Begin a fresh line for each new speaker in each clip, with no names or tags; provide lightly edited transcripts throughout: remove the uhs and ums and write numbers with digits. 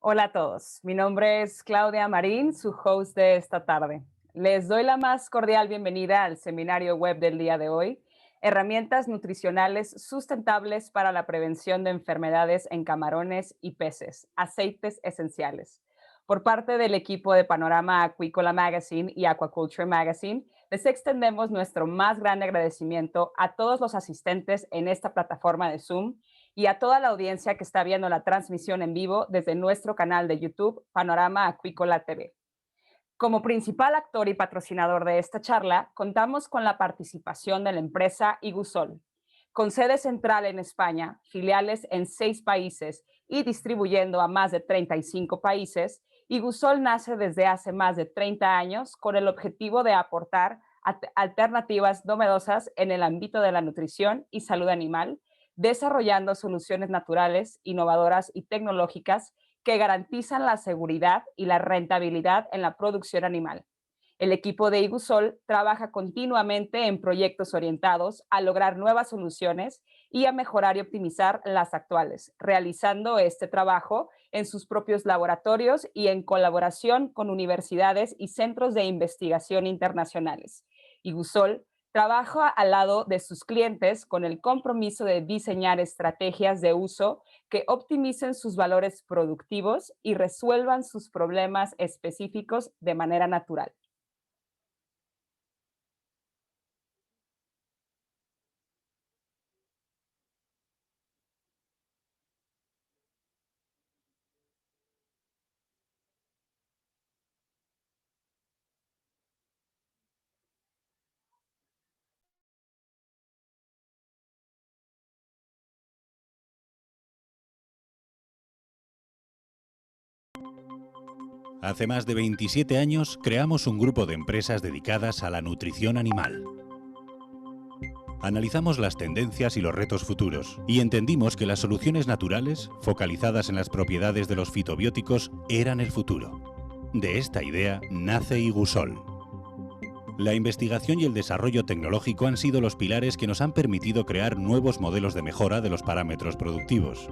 Hola a todos, mi nombre es Claudia Marín, su host de esta tarde. Les doy la más cordial bienvenida al seminario web del día de hoy, Herramientas nutricionales sustentables para la prevención de enfermedades en camarones y peces, aceites esenciales. Por parte del equipo de Panorama Acuícola Magazine y Aquaculture Magazine, les extendemos nuestro más grande agradecimiento a todos los asistentes en esta plataforma de Zoom y a toda la audiencia que está viendo la transmisión en vivo desde nuestro canal de YouTube, Panorama Acuícola TV. Como principal actor y patrocinador de esta charla, contamos con la participación de la empresa Igusol, con sede central en España, filiales en 6 países y distribuyendo a más de 35 países. Igusol nace desde hace más de 30 años con el objetivo de aportar alternativas novedosas en el ámbito de la nutrición y salud animal, desarrollando soluciones naturales, innovadoras y tecnológicas que garantizan la seguridad y la rentabilidad en la producción animal. El equipo de Igusol trabaja continuamente en proyectos orientados a lograr nuevas soluciones y a mejorar y optimizar las actuales, realizando este trabajo en sus propios laboratorios y en colaboración con universidades y centros de investigación internacionales. Igusol trabaja al lado de sus clientes con el compromiso de diseñar estrategias de uso que optimicen sus valores productivos y resuelvan sus problemas específicos de manera natural.
Hace más de 27 años creamos un grupo de empresas dedicadas a la nutrición animal. Analizamos las tendencias y los retos futuros y entendimos que las soluciones naturales, focalizadas en las propiedades de los fitobióticos, eran el futuro. De esta idea nace Igusol. La investigación y el desarrollo tecnológico han sido los pilares que nos han permitido crear nuevos modelos de mejora de los parámetros productivos.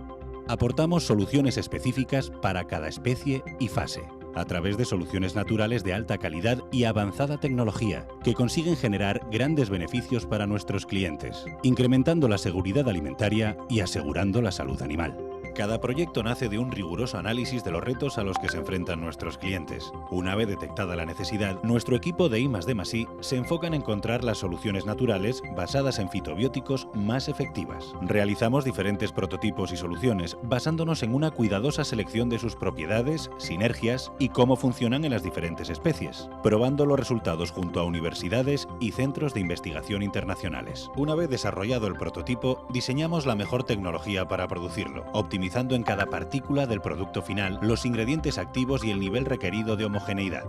Aportamos soluciones específicas para cada especie y fase, a través de soluciones naturales de alta calidad y avanzada tecnología, que consiguen generar grandes beneficios para nuestros clientes, incrementando la seguridad alimentaria y asegurando la salud animal. Cada proyecto nace de un riguroso análisis de los retos a los que se enfrentan nuestros clientes. Una vez detectada la necesidad, nuestro equipo de I+D+I se enfoca en encontrar las soluciones naturales basadas en fitobióticos más efectivas. Realizamos diferentes prototipos y soluciones basándonos en una cuidadosa selección de sus propiedades, sinergias y cómo funcionan en las diferentes especies, probando los resultados junto a universidades y centros de investigación internacionales. Una vez desarrollado el prototipo, diseñamos la mejor tecnología para producirlo, optimizando en cada partícula del producto final los ingredientes activos y el nivel requerido de homogeneidad.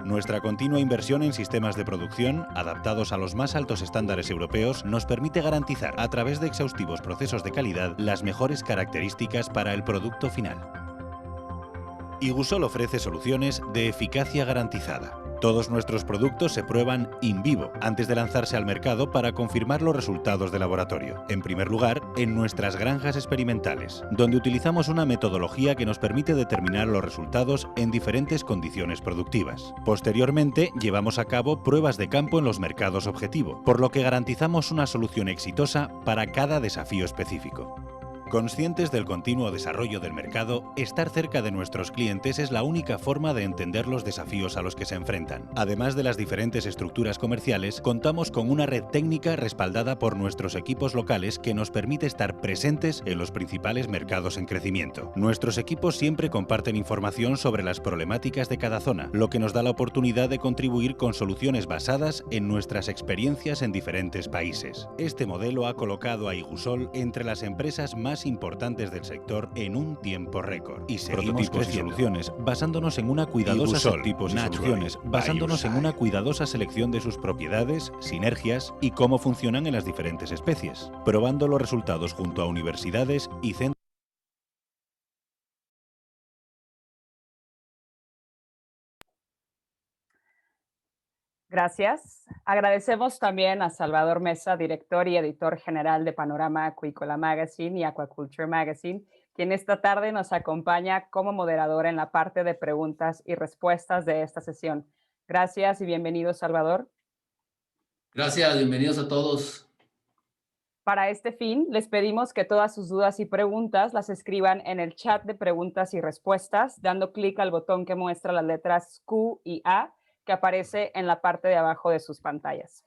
Nuestra continua inversión en sistemas de producción, adaptados a los más altos estándares europeos, nos permite garantizar, a través de exhaustivos procesos de calidad, las mejores características para el producto final. Igusol ofrece soluciones de eficacia garantizada. Todos nuestros productos se prueban in vivo antes de lanzarse al mercado para confirmar los resultados de laboratorio. En primer lugar, en nuestras granjas experimentales, donde utilizamos una metodología que nos permite determinar los resultados en diferentes condiciones productivas. Posteriormente, llevamos a cabo pruebas de campo en los mercados objetivo, por lo que garantizamos una solución exitosa para cada desafío específico. Conscientes del continuo desarrollo del mercado, estar cerca de nuestros clientes es la única forma de entender los desafíos a los que se enfrentan. Además de las diferentes estructuras comerciales, contamos con una red técnica respaldada por nuestros equipos locales que nos permite estar presentes en los principales mercados en crecimiento. Nuestros equipos siempre comparten información sobre las problemáticas de cada zona, lo que nos da la oportunidad de contribuir con soluciones basadas en nuestras experiencias en diferentes países. Este modelo ha colocado a Igusol entre las empresas más importantes del sector en un tiempo récord. Y seguimos creciendo, basándonos en una cuidadosa selección de sus propiedades, sinergias y cómo funcionan en las diferentes especies, probando los resultados junto a universidades y centros.
Gracias. Agradecemos también a Salvador Mesa, director y editor general de Panorama Acuícola Magazine y Aquaculture Magazine, quien esta tarde nos acompaña como moderador en la parte de preguntas y respuestas de esta sesión. Gracias y bienvenido, Salvador.
Gracias, bienvenidos a todos.
Para este fin, les pedimos que todas sus dudas y preguntas las escriban en el chat de preguntas y respuestas, dando clic al botón que muestra las letras Q y A que aparece en la parte de abajo de sus pantallas.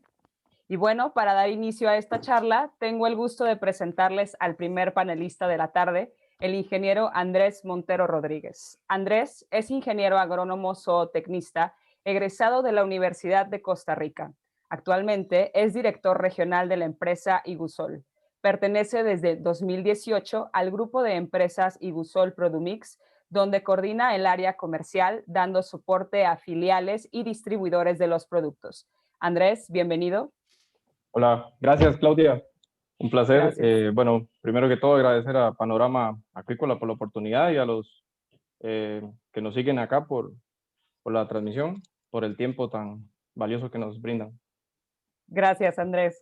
Y bueno, para dar inicio a esta charla, tengo el gusto de presentarles al primer panelista de la tarde, el ingeniero Andrés Montero Rodríguez. Andrés es ingeniero agrónomo zootecnista, egresado de la Universidad de Costa Rica. Actualmente es director regional de la empresa Igusol. Pertenece desde 2018 al grupo de empresas Igusol Produmix, donde coordina el área comercial, dando soporte a filiales y distribuidores de los productos. Andrés, bienvenido.
Hola, gracias Claudia, un placer. Bueno, primero que todo agradecer a Panorama Acuícola por la oportunidad y a los que nos siguen acá por la transmisión, por el tiempo tan valioso que nos brindan.
Gracias, Andrés.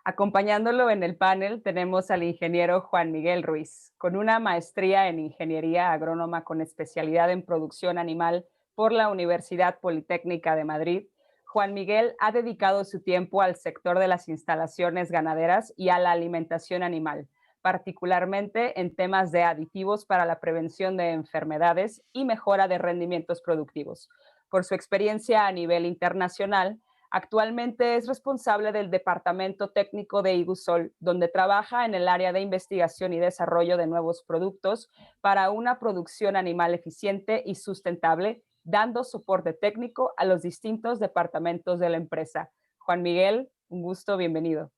Acompañándolo en el panel tenemos al ingeniero Juan Miguel Ruiz, con una maestría en Ingeniería Agrónoma con especialidad en Producción Animal por la Universidad Politécnica de Madrid. Juan Miguel ha dedicado su tiempo al sector de las instalaciones ganaderas y a la alimentación animal, particularmente en temas de aditivos para la prevención de enfermedades y mejora de rendimientos productivos. Por su experiencia a nivel internacional, actualmente es responsable del Departamento Técnico de Igusol, donde trabaja en el área de investigación y desarrollo de nuevos productos para una producción animal eficiente y sustentable, dando soporte técnico a los distintos departamentos de la empresa. Juan Miguel, un gusto, bienvenido.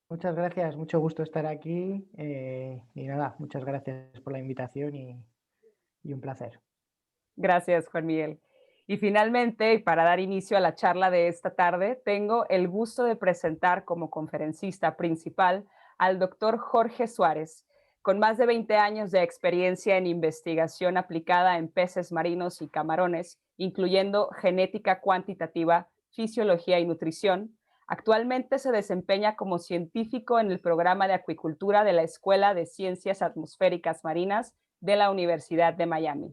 Muchas gracias, mucho gusto estar aquí y nada, muchas gracias por la invitación y un placer.
Gracias, Juan Miguel. Y finalmente, y para dar inicio a la charla de esta tarde, tengo el gusto de presentar como conferencista principal al doctor Jorge Suárez, con más de 20 años de experiencia en investigación aplicada en peces marinos y camarones, incluyendo genética cuantitativa, fisiología y nutrición. Actualmente se desempeña como científico en el programa de acuicultura de la Escuela de Ciencias Atmosféricas Marinas de la Universidad de Miami.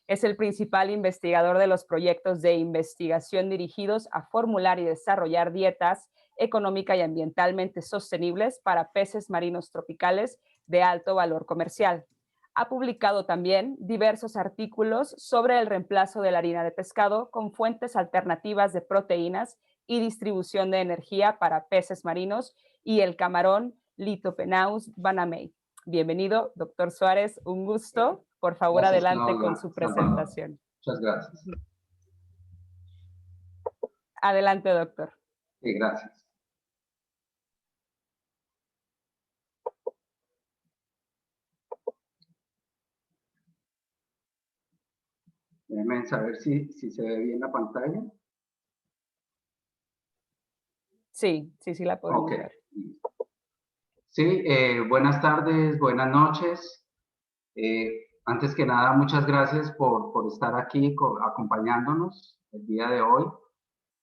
Es el principal investigador de los proyectos de investigación dirigidos a formular y desarrollar dietas económica y ambientalmente sostenibles para peces marinos tropicales de alto valor comercial. Ha publicado también diversos artículos sobre el reemplazo de la harina de pescado con fuentes alternativas de proteínas y distribución de energía para peces marinos y el camarón Lithopenaus banamei. Bienvenido, doctor Suárez, un gusto. Por favor, gracias, adelante Claudia, con su presentación.
Muchas gracias.
Adelante, doctor.
Sí, gracias. Déjenme saber si se ve bien la pantalla.
Sí, la podemos ver.
Sí, buenas tardes, buenas noches. Antes que nada, muchas gracias por estar aquí acompañándonos el día de hoy.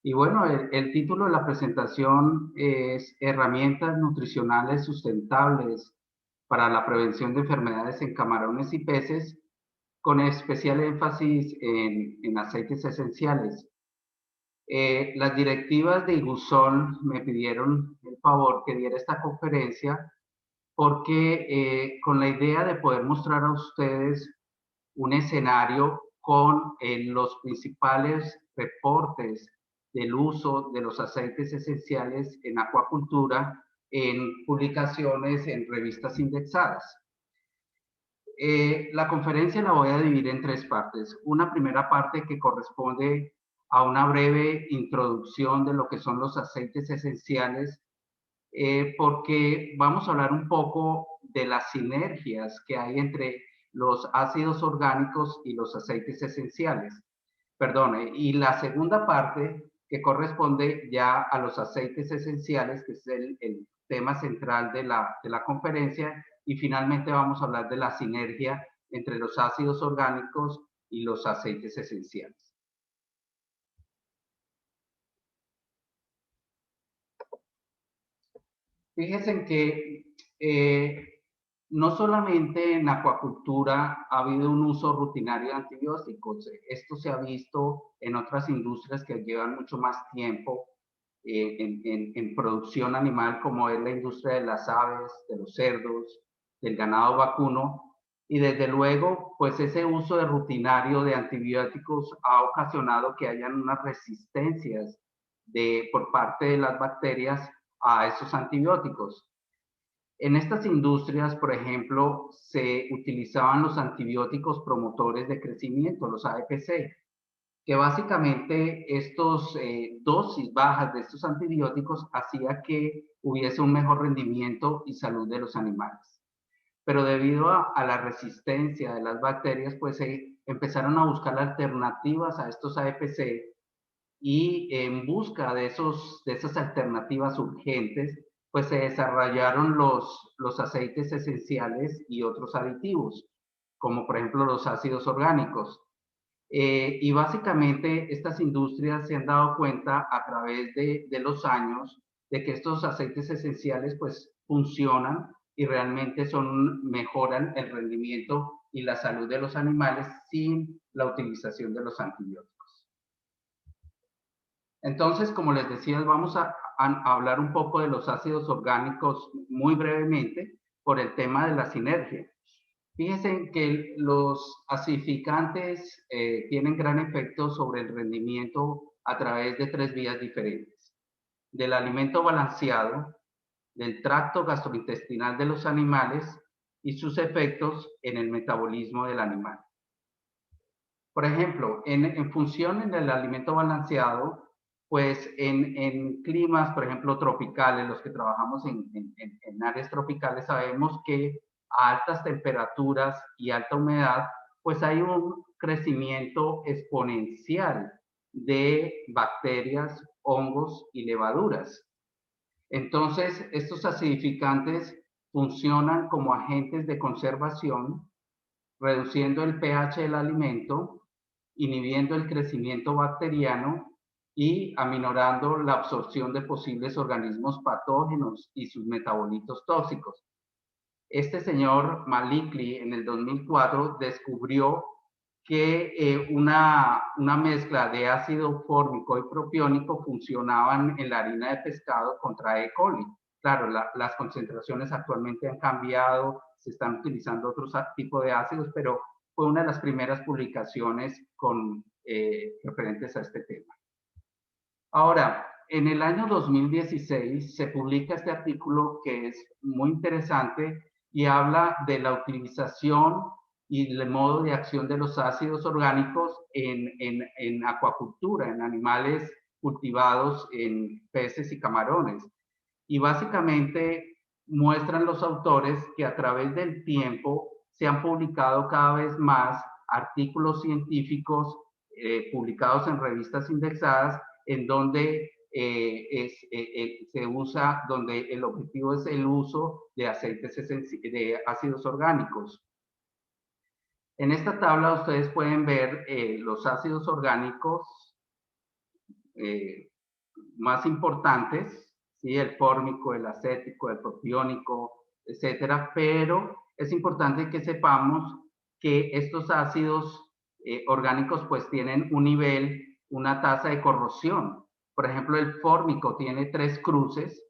Y bueno, el título de la presentación es Herramientas nutricionales sustentables para la prevención de enfermedades en camarones y peces, con especial énfasis en aceites esenciales. Las directivas de Igusol me pidieron el favor que diera esta conferencia porque con la idea de poder mostrar a ustedes un escenario con los principales reportes del uso de los aceites esenciales en acuacultura en publicaciones en revistas indexadas. La conferencia la voy a dividir en tres partes. Una primera parte que corresponde a una breve introducción de lo que son los aceites esenciales, porque vamos a hablar un poco de las sinergias que hay entre los ácidos orgánicos y los aceites esenciales. Perdón, y la segunda parte que corresponde ya a los aceites esenciales, que es el tema central de la conferencia, y finalmente vamos a hablar de la sinergia entre los ácidos orgánicos y los aceites esenciales. Fíjense que no solamente en acuacultura ha habido un uso rutinario de antibióticos, esto se ha visto en otras industrias que llevan mucho más tiempo en producción animal, como es la industria de las aves, de los cerdos, del ganado vacuno, y desde luego, pues ese uso de rutinario de antibióticos ha ocasionado que hayan unas resistencias por parte de las bacterias a esos antibióticos. En estas industrias, por ejemplo, se utilizaban los antibióticos promotores de crecimiento, los AEPC, que básicamente estos dosis bajas de estos antibióticos hacía que hubiese un mejor rendimiento y salud de los animales. Pero debido a la resistencia de las bacterias, pues se empezaron a buscar alternativas a estos AEPC, y en busca de esas alternativas urgentes, pues se desarrollaron los aceites esenciales y otros aditivos, como por ejemplo los ácidos orgánicos. Y básicamente estas industrias se han dado cuenta a través de los años de que estos aceites esenciales pues funcionan y realmente mejoran el rendimiento y la salud de los animales sin la utilización de los antibióticos. Entonces, como les decía, vamos a hablar un poco de los ácidos orgánicos muy brevemente por el tema de la sinergia. Fíjense que los acidificantes tienen gran efecto sobre el rendimiento a través de 3 vías diferentes: del alimento balanceado, del tracto gastrointestinal de los animales y sus efectos en el metabolismo del animal. Por ejemplo, en función del alimento balanceado, pues en climas, por ejemplo, tropicales, los que trabajamos en áreas tropicales, sabemos que a altas temperaturas y alta humedad, pues hay un crecimiento exponencial de bacterias, hongos y levaduras. Entonces, estos acidificantes funcionan como agentes de conservación, reduciendo el pH del alimento, inhibiendo el crecimiento bacteriano y aminorando la absorción de posibles organismos patógenos y sus metabolitos tóxicos. Este señor Malikli en el 2004 descubrió que una mezcla de ácido fórmico y propiónico funcionaban en la harina de pescado contra E. coli. Claro, las concentraciones actualmente han cambiado, se están utilizando otros tipos de ácidos, pero fue una de las primeras publicaciones referentes a este tema. Ahora, en el año 2016 se publica este artículo que es muy interesante y habla de la utilización y el modo de acción de los ácidos orgánicos en acuacultura, en animales cultivados, en peces y camarones. Y básicamente muestran los autores que a través del tiempo se han publicado cada vez más artículos científicos publicados en revistas indexadas en donde se usa, donde el objetivo es el uso de de ácidos orgánicos. En esta tabla ustedes pueden ver los ácidos orgánicos más importantes, ¿sí? El fórmico, el acético, el propiónico, etcétera, pero es importante que sepamos que estos ácidos orgánicos pues tienen un nivel, una tasa de corrosión. Por ejemplo, el fórmico tiene 3 cruces,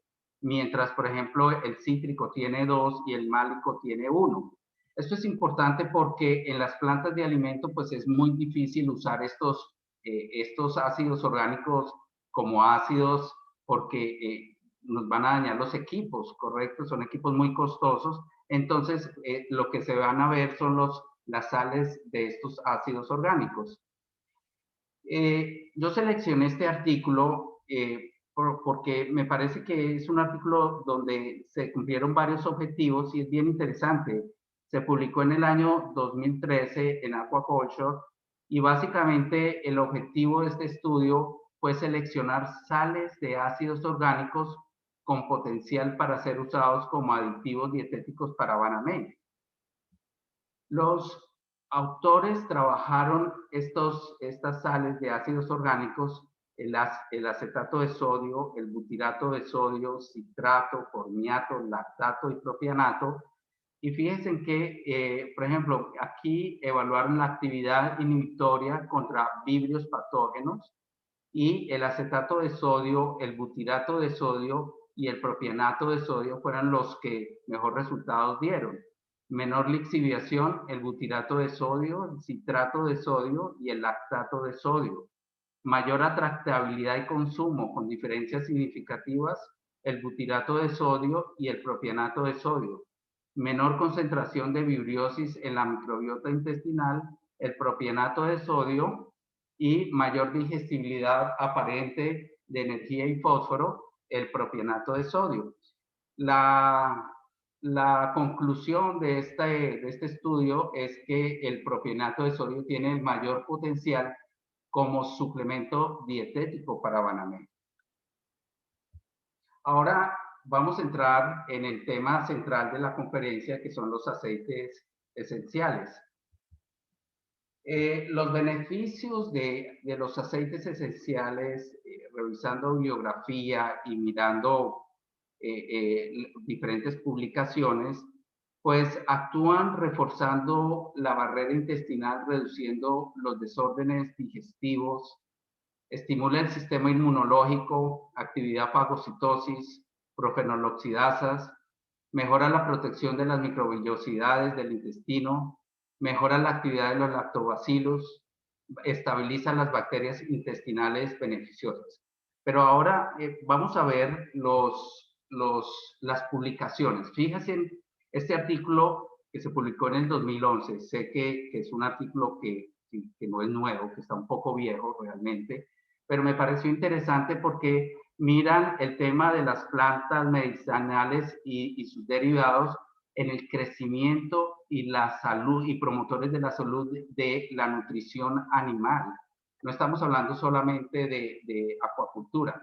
mientras, por ejemplo, el cítrico tiene 2 y el málico tiene 1. Esto es importante porque en las plantas de alimento pues es muy difícil usar estos ácidos orgánicos como ácidos porque nos van a dañar los equipos, ¿correcto? Son equipos muy costosos. Entonces, lo que se van a ver son las sales de estos ácidos orgánicos. Yo seleccioné este artículo porque me parece que es un artículo donde se cumplieron varios objetivos y es bien interesante. Se publicó en el año 2013 en Aquaculture y básicamente el objetivo de este estudio fue seleccionar sales de ácidos orgánicos con potencial para ser usados como aditivos dietéticos para banamey. Los autores trabajaron estas sales de ácidos orgánicos el acetato de sodio, el butirato de sodio, citrato, formiato, lactato y propianato. Y fíjense que, por ejemplo, aquí evaluaron la actividad inhibitoria contra vibrios patógenos y el acetato de sodio, el butirato de sodio y el propianato de sodio fueron los que mejor resultados dieron. Menor lixiviación, el butirato de sodio, el citrato de sodio y el lactato de sodio. Mayor atractabilidad y consumo con diferencias significativas, el butirato de sodio y el propianato de sodio. Menor concentración de vibriosis en la microbiota intestinal, el propianato de sodio, y mayor digestibilidad aparente de energía y fósforo, el propianato de sodio. La conclusión de este estudio es que el propianato de sodio tiene el mayor potencial como suplemento dietético para Banamex. Ahora vamos a entrar en el tema central de la conferencia, que son los aceites esenciales. Los beneficios de los aceites esenciales, revisando bibliografía y mirando diferentes publicaciones, pues actúan reforzando la barrera intestinal, reduciendo los desórdenes digestivos, estimula el sistema inmunológico, actividad fagocitosis, profenoloxidasas, mejora la protección de las microvellosidades del intestino, mejora la actividad de los lactobacilos, estabiliza las bacterias intestinales beneficiosas. Pero ahora vamos a ver las publicaciones. Fíjense en este artículo que se publicó en el 2011. Sé que es un artículo que no es nuevo, que está un poco viejo realmente, pero me pareció interesante porque miran el tema de las plantas medicinales y sus derivados en el crecimiento y la salud y promotores de la salud de la nutrición animal. No estamos hablando solamente de acuacultura.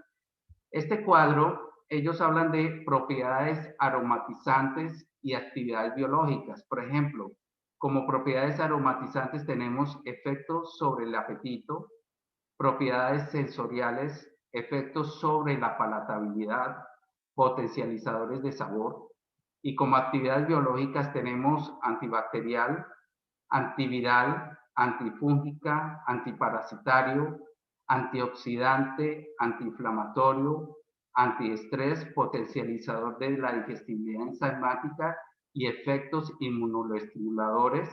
Este cuadro, ellos hablan de propiedades aromatizantes y actividades biológicas. Por ejemplo, como propiedades aromatizantes tenemos efectos sobre el apetito, propiedades sensoriales, efectos sobre la palatabilidad, potencializadores de sabor, y como actividades biológicas tenemos antibacterial, antiviral, antifúngica, antiparasitario, antioxidante, antiinflamatorio, antiestrés, potencializador de la digestibilidad enzimática y efectos inmunoestimuladores.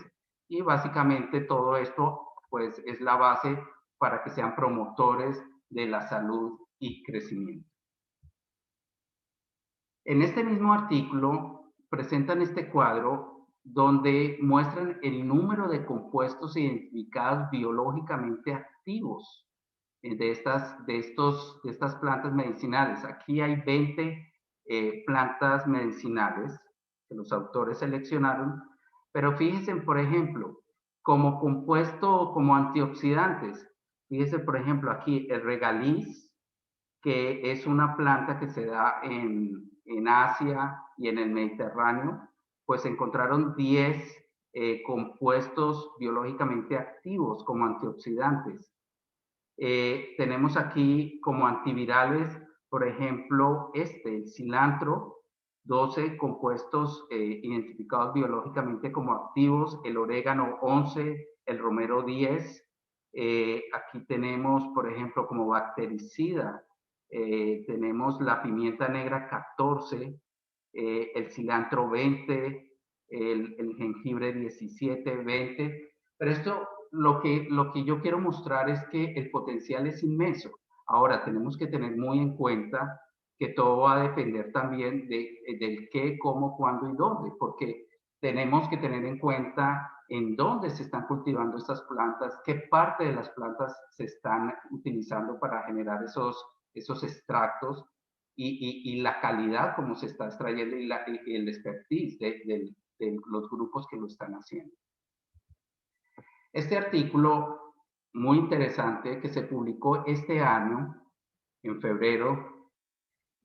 Y básicamente todo esto pues es la base para que sean promotores de la salud y crecimiento. En este mismo artículo presentan este cuadro donde muestran el número de compuestos identificados biológicamente activos de estas plantas medicinales. Aquí hay 20 plantas medicinales que los autores seleccionaron, pero fíjense, por ejemplo, como compuesto, como antioxidantes, fíjense, por ejemplo, aquí el regaliz, que es una planta que se da en Asia y en el Mediterráneo, pues encontraron 10 compuestos biológicamente activos como antioxidantes. Tenemos aquí como antivirales, por ejemplo, el cilantro, 12 compuestos identificados biológicamente como activos, el orégano 11, el romero 10. Aquí tenemos, por ejemplo, como bactericida, tenemos la pimienta negra 14, el cilantro 20, el jengibre 17, 20. Pero esto, lo que yo quiero mostrar es que el potencial es inmenso. Ahora, tenemos que tener muy en cuenta que todo va a depender también del qué, cómo, cuándo y dónde, porque tenemos que tener en cuenta en dónde se están cultivando estas plantas, qué parte de las plantas se están utilizando para generar esos extractos y la calidad como se está extrayendo y el expertise de los grupos que lo están haciendo. Este artículo muy interesante que se publicó este año, en febrero,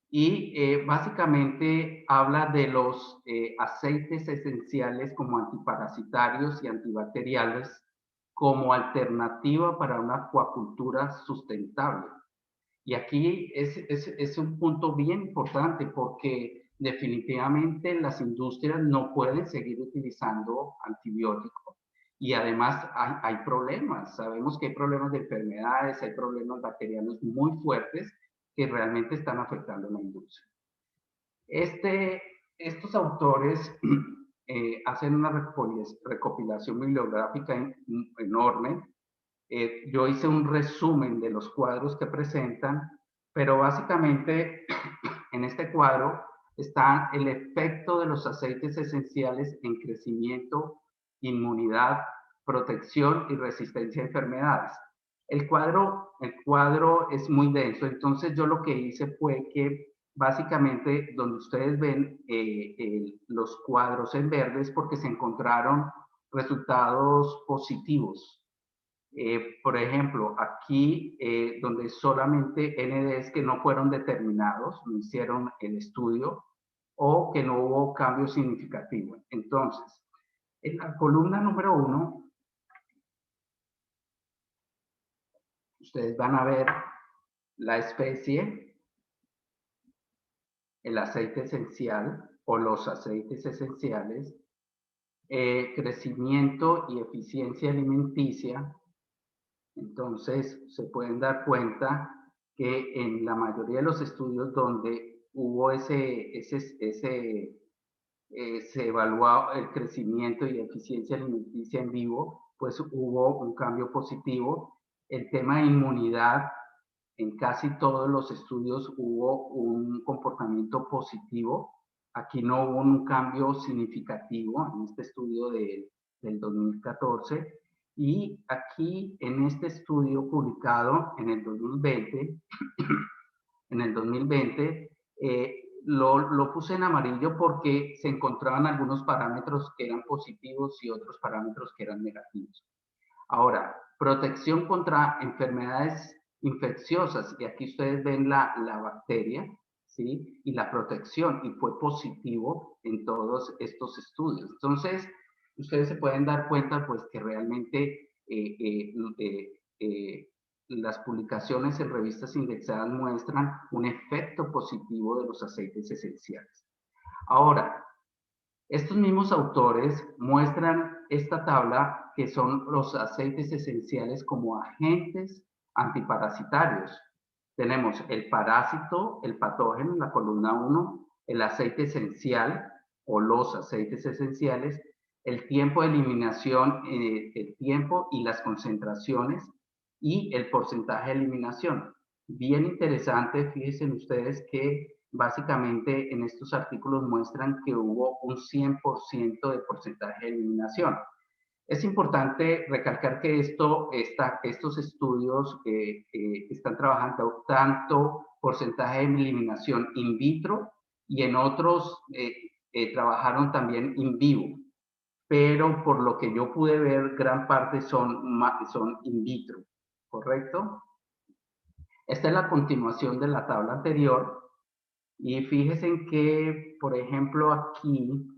y básicamente habla de los aceites esenciales como antiparasitarios y antibacteriales como alternativa para una acuacultura sustentable. Y aquí es un punto bien importante porque definitivamente las industrias no pueden seguir utilizando antibióticos. Y además hay problemas, sabemos que hay problemas de enfermedades, hay problemas bacterianos muy fuertes que realmente están afectando a la industria. Estos autores hacen una recopilación bibliográfica enorme. Yo hice un resumen de los cuadros que presentan, pero básicamente en este cuadro está el efecto de los aceites esenciales en crecimiento, inmunidad, protección y resistencia a enfermedades. El cuadro es muy denso, entonces yo lo que hice fue que básicamente donde ustedes ven los cuadros en verde es porque se encontraron resultados positivos. Por ejemplo, aquí donde solamente NDs que no fueron determinados, no hicieron el estudio, o que no hubo cambio significativo. Entonces, en la columna número 1, ustedes van a ver la especie, el aceite esencial o los aceites esenciales, crecimiento y eficiencia alimenticia. Entonces, se pueden dar cuenta que en la mayoría de los estudios donde hubo se evaluó el crecimiento y eficiencia alimenticia en vivo, pues hubo un cambio positivo. El tema de inmunidad, en casi todos los estudios hubo un comportamiento positivo. Aquí no hubo un cambio significativo en este estudio del 2014. Y aquí en este estudio publicado en el 2020, lo puse en amarillo porque se encontraban algunos parámetros que eran positivos y otros parámetros que eran negativos. Ahora, protección contra enfermedades infecciosas, y aquí ustedes ven la bacteria, ¿sí? Y la protección, y fue positivo en todos estos estudios. Entonces, ustedes se pueden dar cuenta, pues, que realmente las publicaciones en revistas indexadas muestran un efecto positivo de los aceites esenciales. Ahora, estos mismos autores muestran esta tabla que son los aceites esenciales como agentes antiparasitarios. Tenemos el parásito, el patógeno en la columna 1, el aceite esencial o los aceites esenciales, el tiempo de eliminación, el tiempo y las concentraciones y el porcentaje de eliminación. Bien interesante, fíjense ustedes que básicamente en estos artículos muestran que hubo un 100% de porcentaje de eliminación. Es importante recalcar que estos estudios están trabajando tanto porcentaje de eliminación in vitro y en otros trabajaron también in vivo, pero por lo que yo pude ver, gran parte son in vitro, ¿correcto? Esta es la continuación de la tabla anterior. Y fíjense que, por ejemplo, aquí,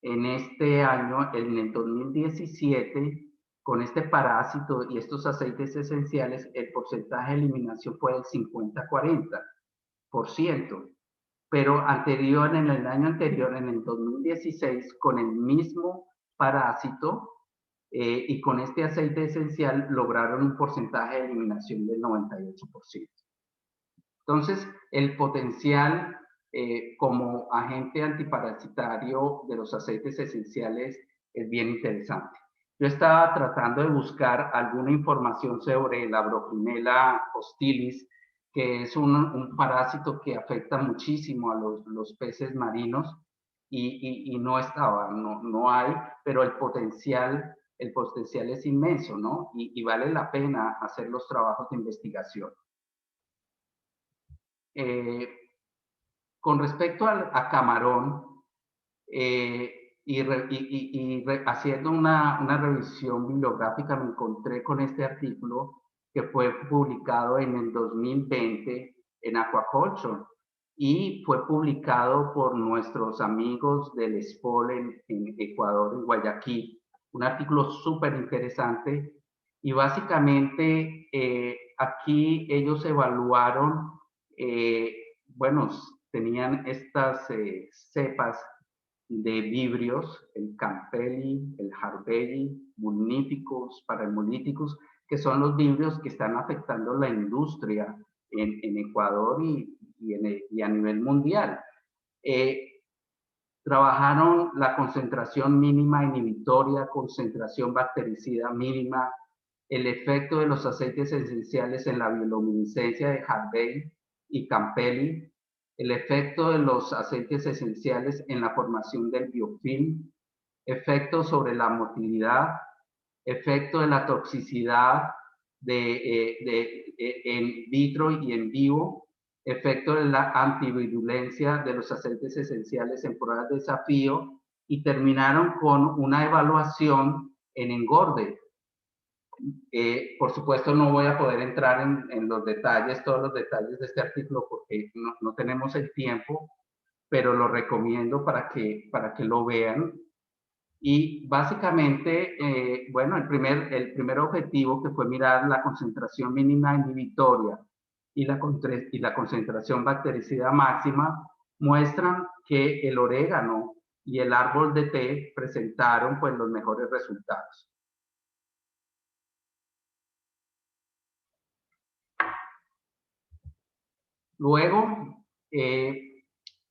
en este año, en el 2017, con este parásito y estos aceites esenciales, el porcentaje de eliminación fue del 50-40%. Pero en el año anterior, en el 2016, con el mismo parásito y con este aceite esencial, lograron un porcentaje de eliminación del 98%. Entonces, el potencial como agente antiparasitario de los aceites esenciales es bien interesante. Yo estaba tratando de buscar alguna información sobre la Brochinella hostilis, que es un parásito que afecta muchísimo a los peces marinos y no estaba, no hay, pero el potencial es inmenso, ¿no? Y vale la pena hacer los trabajos de investigación. Con respecto a camarón, haciendo una revisión bibliográfica, me encontré con este artículo que fue publicado en el 2020 en Aquaculture y fue publicado por nuestros amigos del SPOL en Ecuador, en Guayaquil. Un artículo súper interesante y básicamente aquí ellos evaluaron bueno, tenían estas cepas de vibrios, el Campelli, el Harbelli, Bulnificus, Parahemolíticus, que son los vibrios que están afectando la industria en Ecuador y a nivel mundial. Trabajaron la concentración mínima inhibitoria, concentración bactericida mínima, el efecto de los aceites esenciales en la bioluminiscencia de Harbelli y Campelli, el efecto de los aceites esenciales en la formación del biofilm, efecto sobre la motilidad, efecto de la toxicidad en vitro y en vivo, efecto de la antivirulencia de los aceites esenciales en pruebas de desafío, y terminaron con una evaluación en engorde. Por supuesto, no voy a poder entrar en los detalles, todos los detalles de este artículo, porque no tenemos el tiempo, pero lo recomiendo para que lo vean. Y básicamente, bueno, el primer objetivo, que fue mirar la concentración mínima inhibitoria y la concentración bactericida máxima, muestran que el orégano y el árbol de té presentaron pues los mejores resultados. Luego,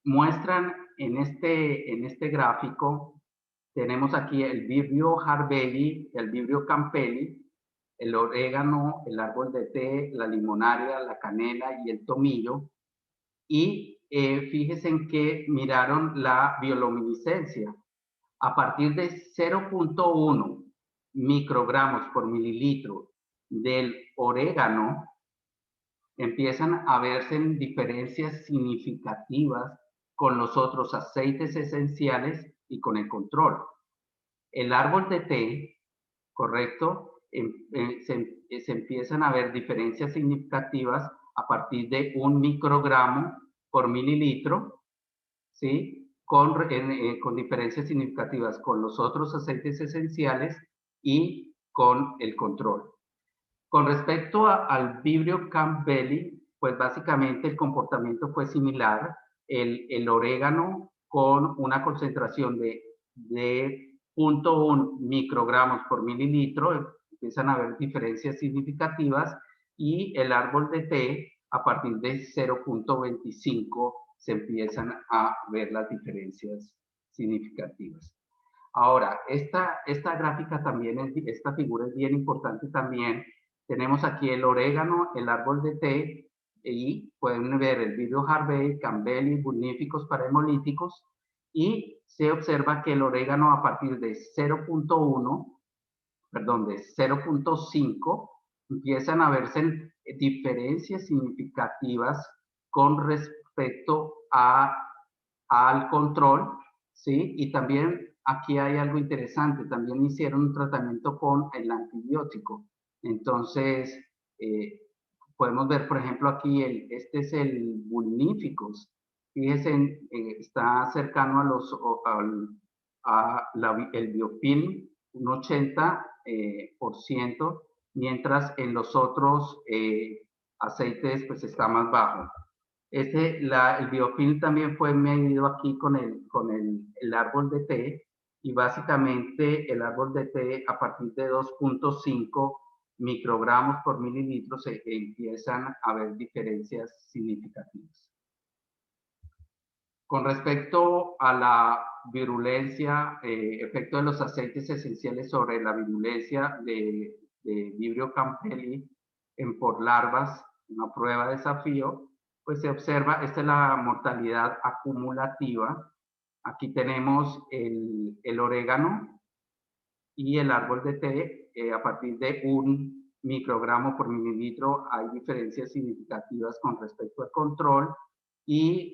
muestran en este gráfico, tenemos aquí el vibrio Harbelli, el vibrio Campelli, el orégano, el árbol de té, la limonaria, la canela y el tomillo. Y fíjense en que miraron la bioluminiscencia. A partir de 0.1 microgramos por mililitro del orégano, empiezan a verse diferencias significativas con los otros aceites esenciales y con el control. El árbol de té, correcto, se empiezan a ver diferencias significativas a partir de 1 microgramo por mililitro, ¿sí? Con diferencias significativas con los otros aceites esenciales y con el control. Con respecto al vibrio Campbelli, pues básicamente el comportamiento fue similar. El orégano con una concentración de 0.1 microgramos por mililitro, empiezan a haber diferencias significativas, y el árbol de té a partir de 0.25 se empiezan a ver las diferencias significativas. Ahora, esta gráfica también, esta figura es bien importante también. Tenemos aquí el orégano, el árbol de té, y pueden ver el vibrio Harbelli, Campbelli, Bulnificus, Parahemolíticos, y se observa que el orégano a partir de 0.5, empiezan a verse diferencias significativas con respecto al control, ¿sí? Y también aquí hay algo interesante, también hicieron un tratamiento con el antibiótico. Entonces, podemos ver, por ejemplo, aquí, este es el Bulnificus. Fíjense, está cercano el biofilm, un 80%, mientras en los otros aceites pues está más bajo. El biofilm también fue medido aquí con el árbol de té, y básicamente el árbol de té a partir de 2.5 microgramos por mililitro se empiezan a ver diferencias significativas. Con respecto a la virulencia, efecto de los aceites esenciales sobre la virulencia de vibrio Campbelli por larvas, una prueba de desafío, pues se observa, esta es la mortalidad acumulativa. Aquí tenemos el orégano y el árbol de té. A partir de 1 microgramo por mililitro hay diferencias significativas con respecto al control, y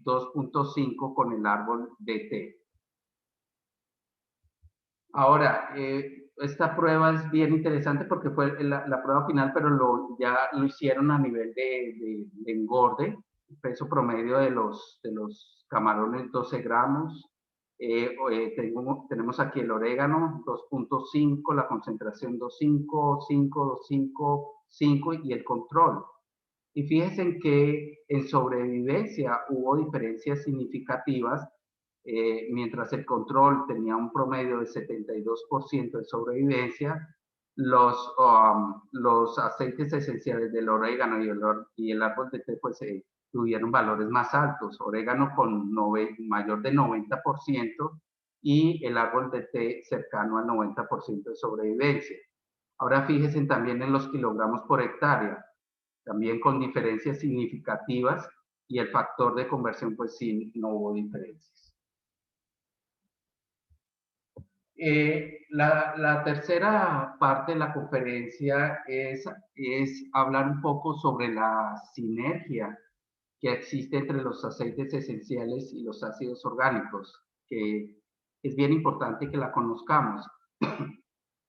2.5 con el árbol de té. Ahora, esta prueba es bien interesante porque fue la prueba final, pero ya lo hicieron a nivel de engorde, peso promedio de los camarones 12 gramos. Tenemos aquí el orégano 2.5, la concentración 2.5, 5, 2.5, 5 y el control. Y fíjense que en sobrevivencia hubo diferencias significativas, mientras el control tenía un promedio de 72% de sobrevivencia, los aceites esenciales del orégano y el árbol de té pues tuvieron valores más altos, orégano con mayor de 90% y el árbol de té cercano al 90% de sobrevivencia. Ahora fíjense también en los kilogramos por hectárea, también con diferencias significativas, y el factor de conversión pues sí, no hubo diferencias. La tercera parte de la conferencia es hablar un poco sobre la sinergia que existe entre los aceites esenciales y los ácidos orgánicos, que es bien importante que la conozcamos.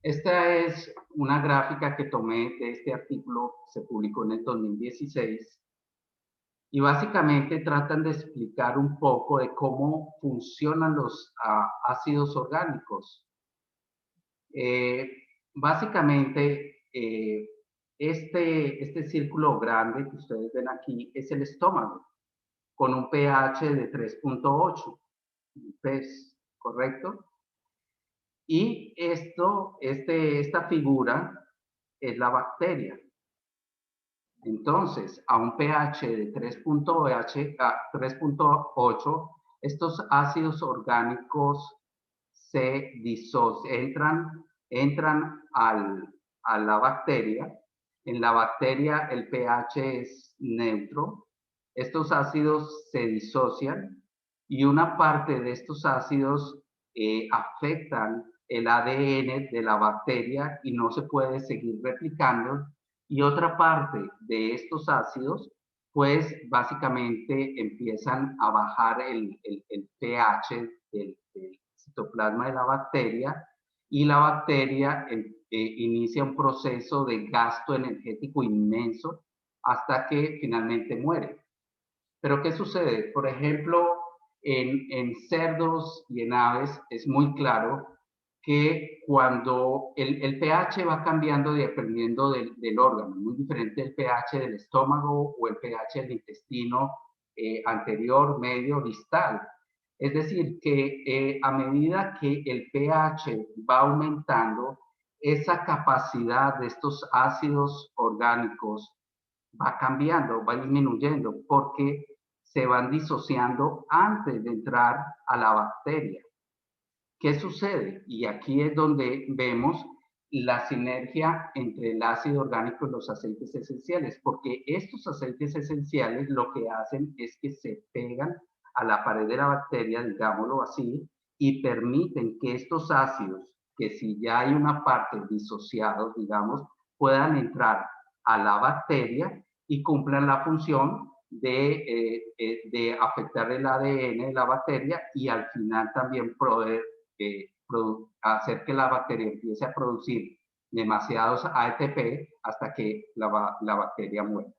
Esta es una gráfica que tomé de este artículo, se publicó en el 2016, y básicamente tratan de explicar un poco de cómo funcionan los ácidos orgánicos. Básicamente, este círculo grande que ustedes ven aquí es el estómago, con un pH de 3.8, ¿es correcto? Y esta figura es la bacteria. Entonces, a un pH de 3.8, estos ácidos orgánicos se disocian, entran a la bacteria. En la bacteria el pH es neutro. Estos ácidos se disocian y una parte de estos ácidos afectan el ADN de la bacteria y no se puede seguir replicando. Y otra parte de estos ácidos, pues básicamente empiezan a bajar el pH del citoplasma de la bacteria, y la bacteria inicia un proceso de gasto energético inmenso hasta que finalmente muere. Pero ¿qué sucede? Por ejemplo, en cerdos y en aves es muy claro que cuando el pH va cambiando dependiendo del órgano, muy diferente el pH del estómago o el pH del intestino anterior, medio, distal. Es decir, que a medida que el pH va aumentando, esa capacidad de estos ácidos orgánicos va cambiando, va disminuyendo, porque se van disociando antes de entrar a la bacteria. ¿Qué sucede? Y aquí es donde vemos la sinergia entre el ácido orgánico y los aceites esenciales, porque estos aceites esenciales lo que hacen es que se pegan a la pared de la bacteria, digámoslo así, y permiten que estos ácidos, que si ya hay una parte disociados, digamos, puedan entrar a la bacteria y cumplan la función de afectar el ADN de la bacteria y al final también hacer que la bacteria empiece a producir demasiados ATP hasta que la bacteria muere.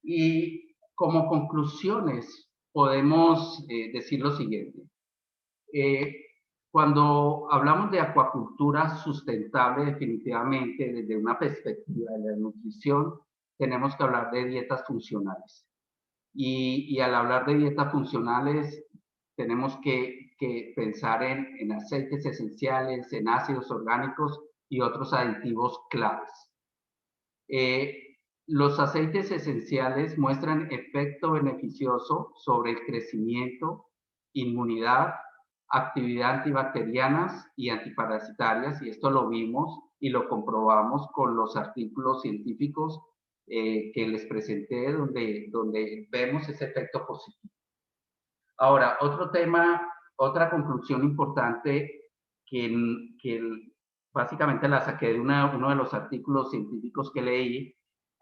Y como conclusiones podemos decir lo siguiente. Cuando hablamos de acuacultura sustentable, definitivamente desde una perspectiva de la nutrición, tenemos que hablar de dietas funcionales. Y al hablar de dietas funcionales, tenemos que pensar en aceites esenciales, en ácidos orgánicos y otros aditivos claves. Los aceites esenciales muestran efecto beneficioso sobre el crecimiento, inmunidad, actividad antibacterianas y antiparasitarias, y esto lo vimos y lo comprobamos con los artículos científicos que les presenté, donde vemos ese efecto positivo. Ahora, otro tema, otra conclusión importante que básicamente la saqué de uno de los artículos científicos que leí,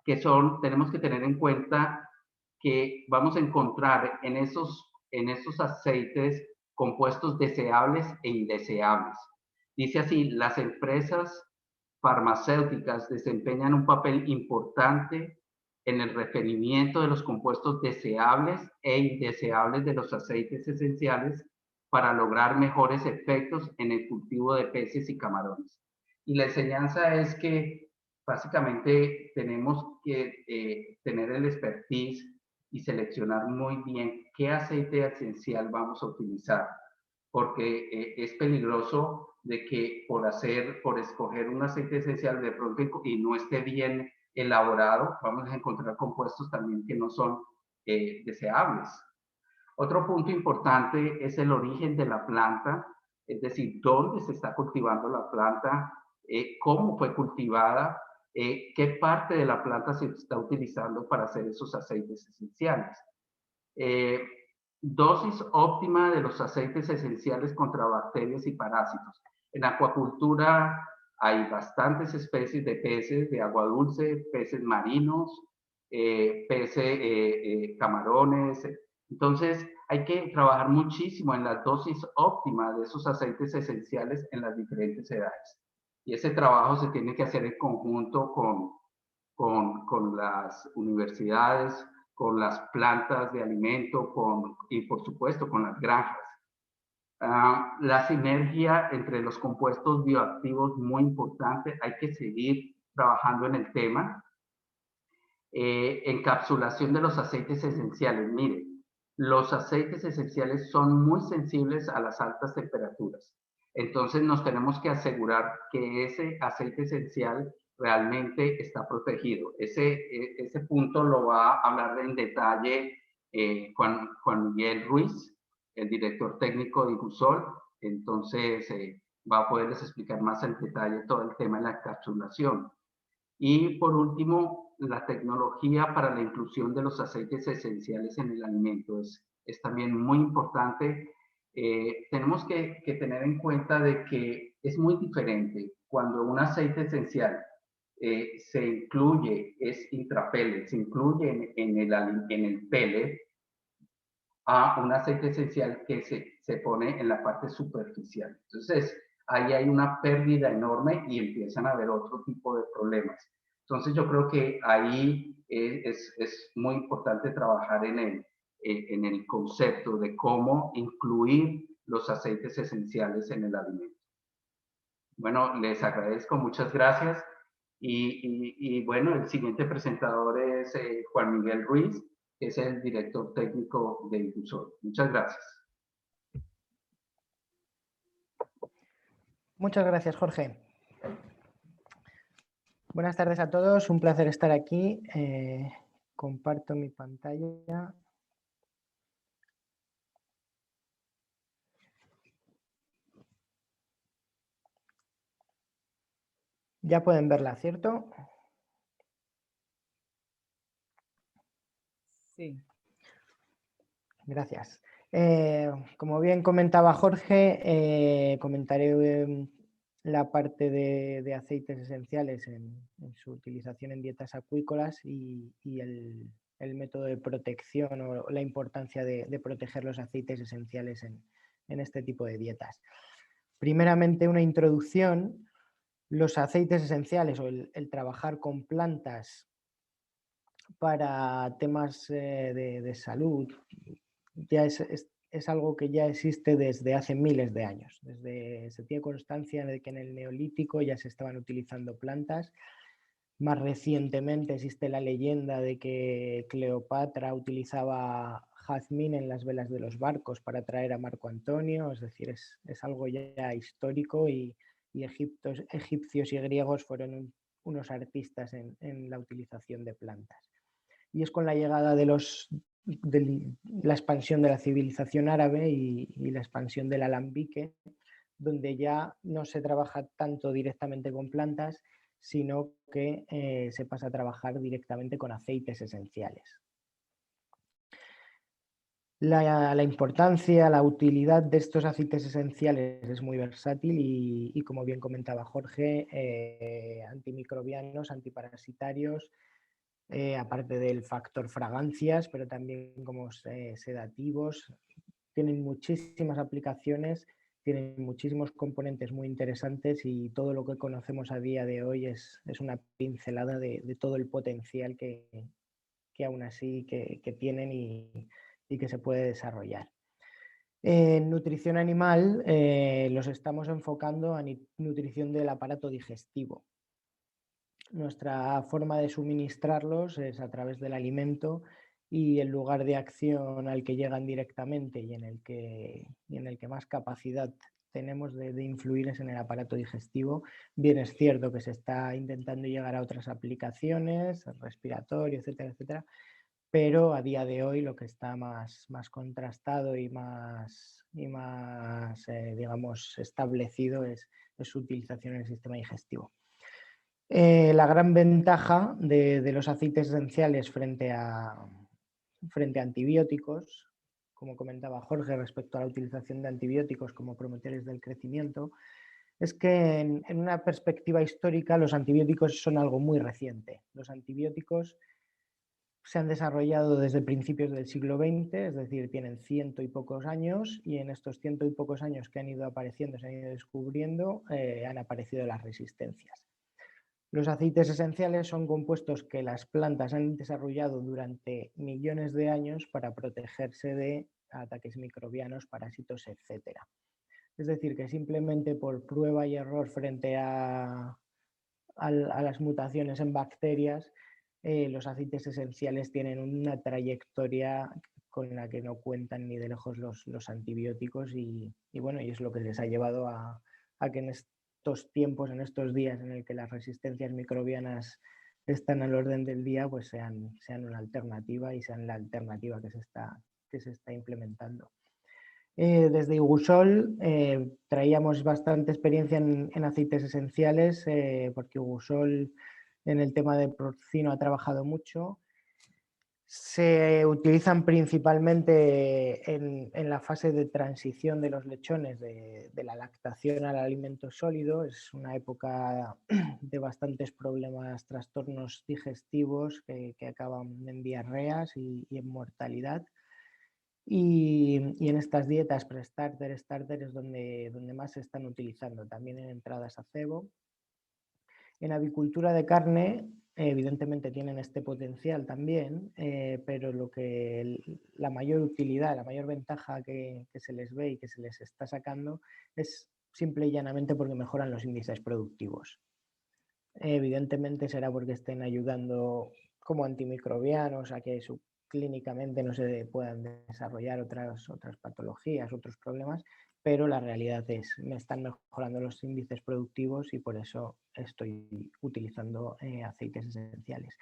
que tenemos que tener en cuenta que vamos a encontrar en esos aceites compuestos deseables e indeseables. Dice así, las empresas farmacéuticas desempeñan un papel importante en el refinamiento de los compuestos deseables e indeseables de los aceites esenciales para lograr mejores efectos en el cultivo de peces y camarones. Y la enseñanza es que básicamente tenemos que tener el expertise y seleccionar muy bien qué aceite esencial vamos a utilizar, porque es peligroso de que por escoger un aceite esencial de pronto y no esté bien elaborado, vamos a encontrar compuestos también que no son deseables. Otro punto importante es el origen de la planta, es decir, dónde se está cultivando la planta, cómo fue cultivada, qué parte de la planta se está utilizando para hacer esos aceites esenciales. Dosis óptima de los aceites esenciales contra bacterias y parásitos. En acuacultura hay bastantes especies de peces de agua dulce, peces marinos, peces, camarones. Entonces hay que trabajar muchísimo en la dosis óptima de esos aceites esenciales en las diferentes edades. Y ese trabajo se tiene que hacer en conjunto con las universidades, con las plantas de alimento y por supuesto con las granjas. La sinergia entre los compuestos bioactivos muy importante, hay que seguir trabajando en el tema. Encapsulación de los aceites esenciales. Mire, los aceites esenciales son muy sensibles a las altas temperaturas. Entonces nos tenemos que asegurar que ese aceite esencial realmente está protegido. Ese punto lo va a hablar en detalle Juan Miguel Ruiz, el director técnico de Igusol. Entonces va a poderles explicar más en detalle todo el tema de la encapsulación. Y por último, la tecnología para la inclusión de los aceites esenciales en el alimento es también muy importante. Tenemos que tener en cuenta de que es muy diferente cuando un aceite esencial se incluye, es intrapellet, se incluye en el pellet, a un aceite esencial que se pone en la parte superficial. Entonces, ahí hay una pérdida enorme y empiezan a haber otro tipo de problemas. Entonces, yo creo que ahí es muy importante trabajar en el concepto de cómo incluir los aceites esenciales en el alimento. Bueno, les agradezco, muchas gracias. Y bueno, el siguiente presentador es Juan Miguel Ruiz, que es el director técnico de Igusol. Muchas gracias.
Muchas gracias, Jorge. Buenas tardes a todos, un placer estar aquí. Comparto mi pantalla. Ya pueden verla, ¿cierto?
Sí.
Gracias. Como bien comentaba Jorge, comentaré la parte de aceites esenciales en su utilización en dietas acuícolas y el método de protección o la importancia de proteger los aceites esenciales en este tipo de dietas. Primeramente, una introducción. Los aceites esenciales o el trabajar con plantas para temas de salud ya es algo que ya existe desde hace miles de años. Se tiene constancia de que en el Neolítico ya se estaban utilizando plantas. Más recientemente existe la leyenda de que Cleopatra utilizaba jazmín en las velas de los barcos para atraer a Marco Antonio, es decir, es algo ya histórico y egipcios y griegos fueron unos artistas en la utilización de plantas. Y es con la llegada de la expansión de la civilización árabe y la expansión del alambique, donde ya no se trabaja tanto directamente con plantas, sino que se pasa a trabajar directamente con aceites esenciales. La importancia, la utilidad de estos aceites esenciales es muy versátil y como bien comentaba Jorge, antimicrobianos, antiparasitarios, aparte del factor fragancias, pero también como sedativos, tienen muchísimas aplicaciones, tienen muchísimos componentes muy interesantes y todo lo que conocemos a día de hoy es una pincelada de todo el potencial que aún así que tienen y que se puede desarrollar. En nutrición animal los estamos enfocando a nutrición del aparato digestivo. Nuestra forma de suministrarlos es a través del alimento y el lugar de acción al que llegan directamente y en el que más capacidad tenemos de influir es en el aparato digestivo. Bien es cierto que se está intentando llegar a otras aplicaciones, respiratorio, etcétera, etcétera, pero a día de hoy lo que está más contrastado y más digamos, establecido es su utilización en el sistema digestivo. La gran ventaja de los aceites esenciales frente a antibióticos, como comentaba Jorge respecto a la utilización de antibióticos como promotores del crecimiento, es que en una perspectiva histórica los antibióticos son algo muy reciente. Los antibióticos se han desarrollado desde principios del siglo XX, es decir, tienen 100 y pocos años, y en estos 100 y pocos años que han ido apareciendo, se han ido descubriendo, han aparecido las resistencias. Los aceites esenciales son compuestos que las plantas han desarrollado durante millones de años para protegerse de ataques microbianos, parásitos, etc. Es decir, que simplemente por prueba y error frente a las mutaciones en bacterias, los aceites esenciales tienen una trayectoria con la que no cuentan ni de lejos los antibióticos y bueno, y es lo que les ha llevado a que en estos tiempos, en estos días en el que las resistencias microbianas están al orden del día, pues sean una alternativa y sean la alternativa que se está implementando. Desde Igusol traíamos bastante experiencia en aceites esenciales porque Igusol en el tema de porcino ha trabajado mucho. Se utilizan principalmente en la fase de transición de los lechones de la lactación al alimento sólido. Es una época de bastantes problemas, trastornos digestivos que acaban en diarreas y en mortalidad. Y en estas dietas pre-starter, starter es donde más se están utilizando, también en entradas a cebo. En avicultura de carne, evidentemente tienen este potencial también, pero la mayor utilidad, la mayor ventaja que se les ve y que se les está sacando es simple y llanamente porque mejoran los índices productivos. Evidentemente será porque estén ayudando como antimicrobianos a que clínicamente no se puedan desarrollar otras patologías, otros problemas, pero la realidad es que me están mejorando los índices productivos y por eso estoy utilizando aceites esenciales.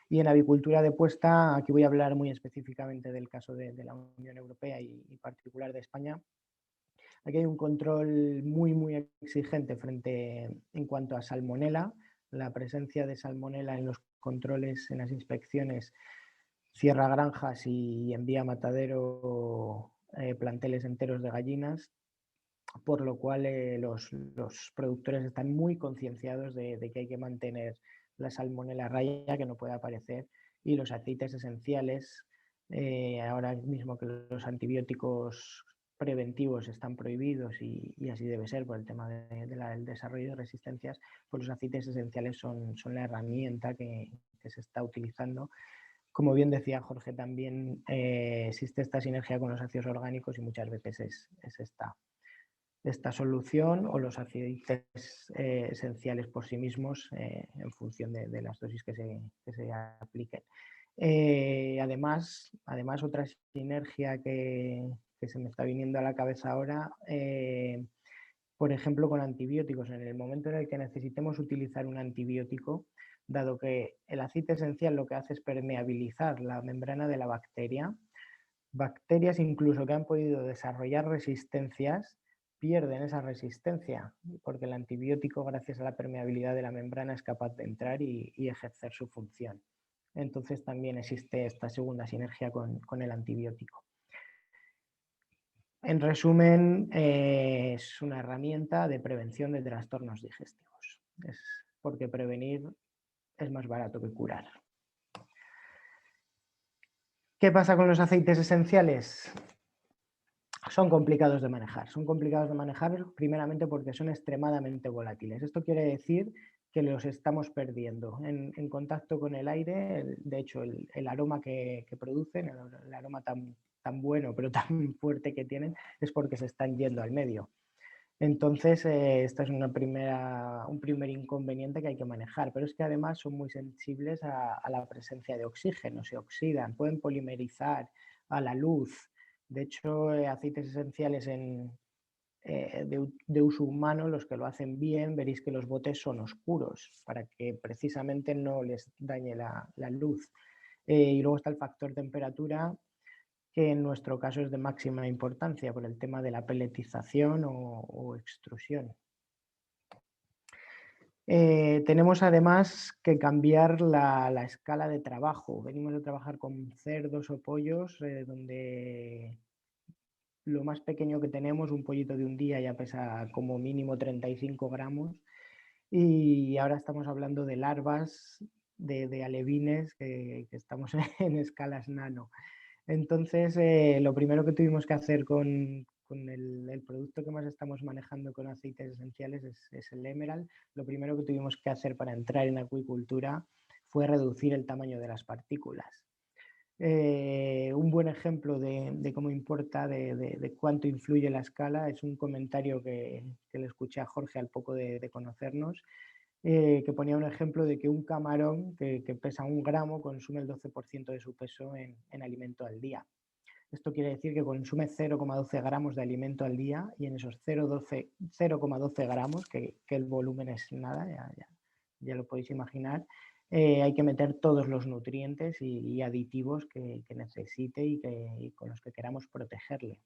Y en avicultura de puesta, aquí voy a hablar muy específicamente del caso de la Unión Europea y particular de España. Aquí hay un control muy exigente en cuanto a salmonela. La presencia de salmonela en los controles, en las inspecciones, cierra granjas y envía a matadero planteles enteros de gallinas, por lo cual los productores están muy concienciados de que hay que mantener la salmonela a raya, que no puede aparecer, y los aceites esenciales, ahora mismo que los antibióticos preventivos están prohibidos y así debe ser por el tema del desarrollo de resistencias, pues los aceites esenciales son la herramienta que se está utilizando. Como bien decía Jorge, también existe esta sinergia con los ácidos orgánicos y muchas veces es esta solución o los aceites esenciales por sí mismos en función de las dosis que se apliquen. Además, otra sinergia que se me está viniendo a la cabeza ahora, por ejemplo, con antibióticos. En el momento en el que necesitemos utilizar un antibiótico, dado que el aceite esencial lo que hace es permeabilizar la membrana de la bacteria, bacterias incluso que han podido desarrollar resistencias pierden esa resistencia porque el antibiótico, gracias a la permeabilidad de la membrana, es capaz de entrar y ejercer su función. Entonces también existe esta segunda sinergia con el antibiótico. En resumen, es una herramienta de prevención de trastornos digestivos. Es porque prevenir es más barato que curar. ¿Qué pasa con los aceites esenciales? Son complicados de manejar. Son complicados de manejar primeramente porque son extremadamente volátiles. Esto quiere decir que los estamos perdiendo en contacto con el aire. De hecho, el aroma que producen, el aroma tan bueno pero tan fuerte que tienen, es porque se están yendo al medio. Entonces, esta es un primer inconveniente que hay que manejar, pero es que además son muy sensibles a la presencia de oxígeno, se oxidan, pueden polimerizar a la luz. De hecho, aceites esenciales de uso humano, los que lo hacen bien, veréis que los botes son oscuros para que precisamente no les dañe la luz. Y luego está el factor temperatura, que en nuestro caso es de máxima importancia por el tema de la peletización o extrusión. Tenemos además que cambiar la escala de trabajo. Venimos de trabajar con cerdos o pollos, donde lo más pequeño que tenemos, un pollito de un día, ya pesa como mínimo 35 gramos. Y ahora estamos hablando de larvas, de alevines, que estamos en escalas nano. Entonces, lo primero que tuvimos que hacer con el producto que más estamos manejando con aceites esenciales es el Emerald. Lo primero que tuvimos que hacer para entrar en acuicultura fue reducir el tamaño de las partículas. Un buen ejemplo de cómo importa, de cuánto influye la escala, es un comentario que le escuché a Jorge al poco de conocernos, que ponía un ejemplo de que un camarón que pesa 1 gramo consume el 12% de su peso en alimento al día. Esto quiere decir que consume 0,12 gramos de alimento al día, y en esos 0,12 gramos, que el volumen es nada, ya lo podéis imaginar, hay que meter todos los nutrientes y aditivos que necesite y con los que queramos protegerle.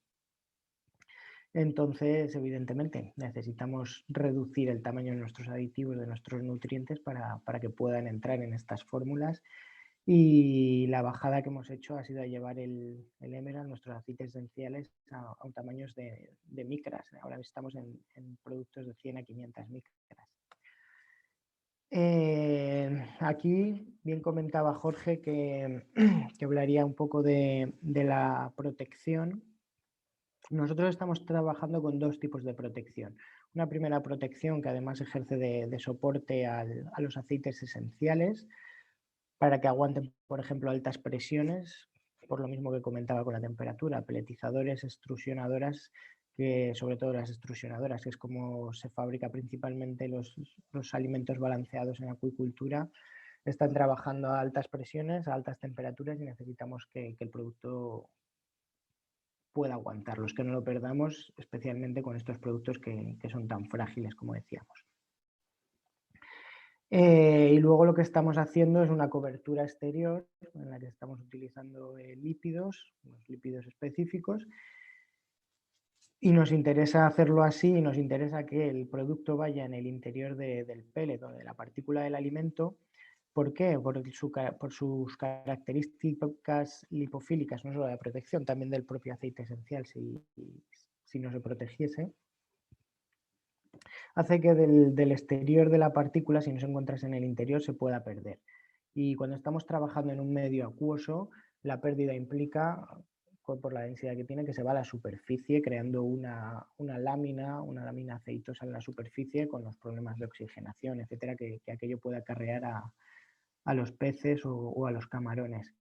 Entonces, evidentemente, necesitamos reducir el tamaño de nuestros aditivos, de nuestros nutrientes, para que puedan entrar en estas fórmulas. Y la bajada que hemos hecho ha sido a llevar el Emerald, nuestros aceites esenciales, a tamaños de micras. Ahora estamos en productos de 100 a 500 micras. Aquí bien comentaba Jorge que hablaría un poco de la protección. Nosotros estamos trabajando con 2 tipos de protección. Una primera protección que además ejerce de soporte a los aceites esenciales para que aguanten, por ejemplo, altas presiones, por lo mismo que comentaba con la temperatura, peletizadores, extrusionadoras, que sobre todo las extrusionadoras, que es como se fabrica principalmente los alimentos balanceados en acuicultura, están trabajando a altas presiones, a altas temperaturas, y necesitamos que el producto pueda aguantarlos, que no lo perdamos, especialmente con estos productos que son tan frágiles, como decíamos. Y luego lo que estamos haciendo es una cobertura exterior en la que estamos utilizando lípidos, unos lípidos específicos, y nos interesa hacerlo así, y nos interesa que el producto vaya en el interior del pellet o de la partícula del alimento. ¿Por qué? Por sus características lipofílicas, no solo de la protección, también del propio aceite esencial, si no se protegiese. Hace que del exterior de la partícula, si no se encuentra en el interior, se pueda perder. Y cuando estamos trabajando en un medio acuoso, la pérdida implica, por la densidad que tiene, que se va a la superficie, creando una lámina aceitosa en la superficie, con los problemas de oxigenación, etcétera, que aquello puede acarrear a los peces o a los camarones.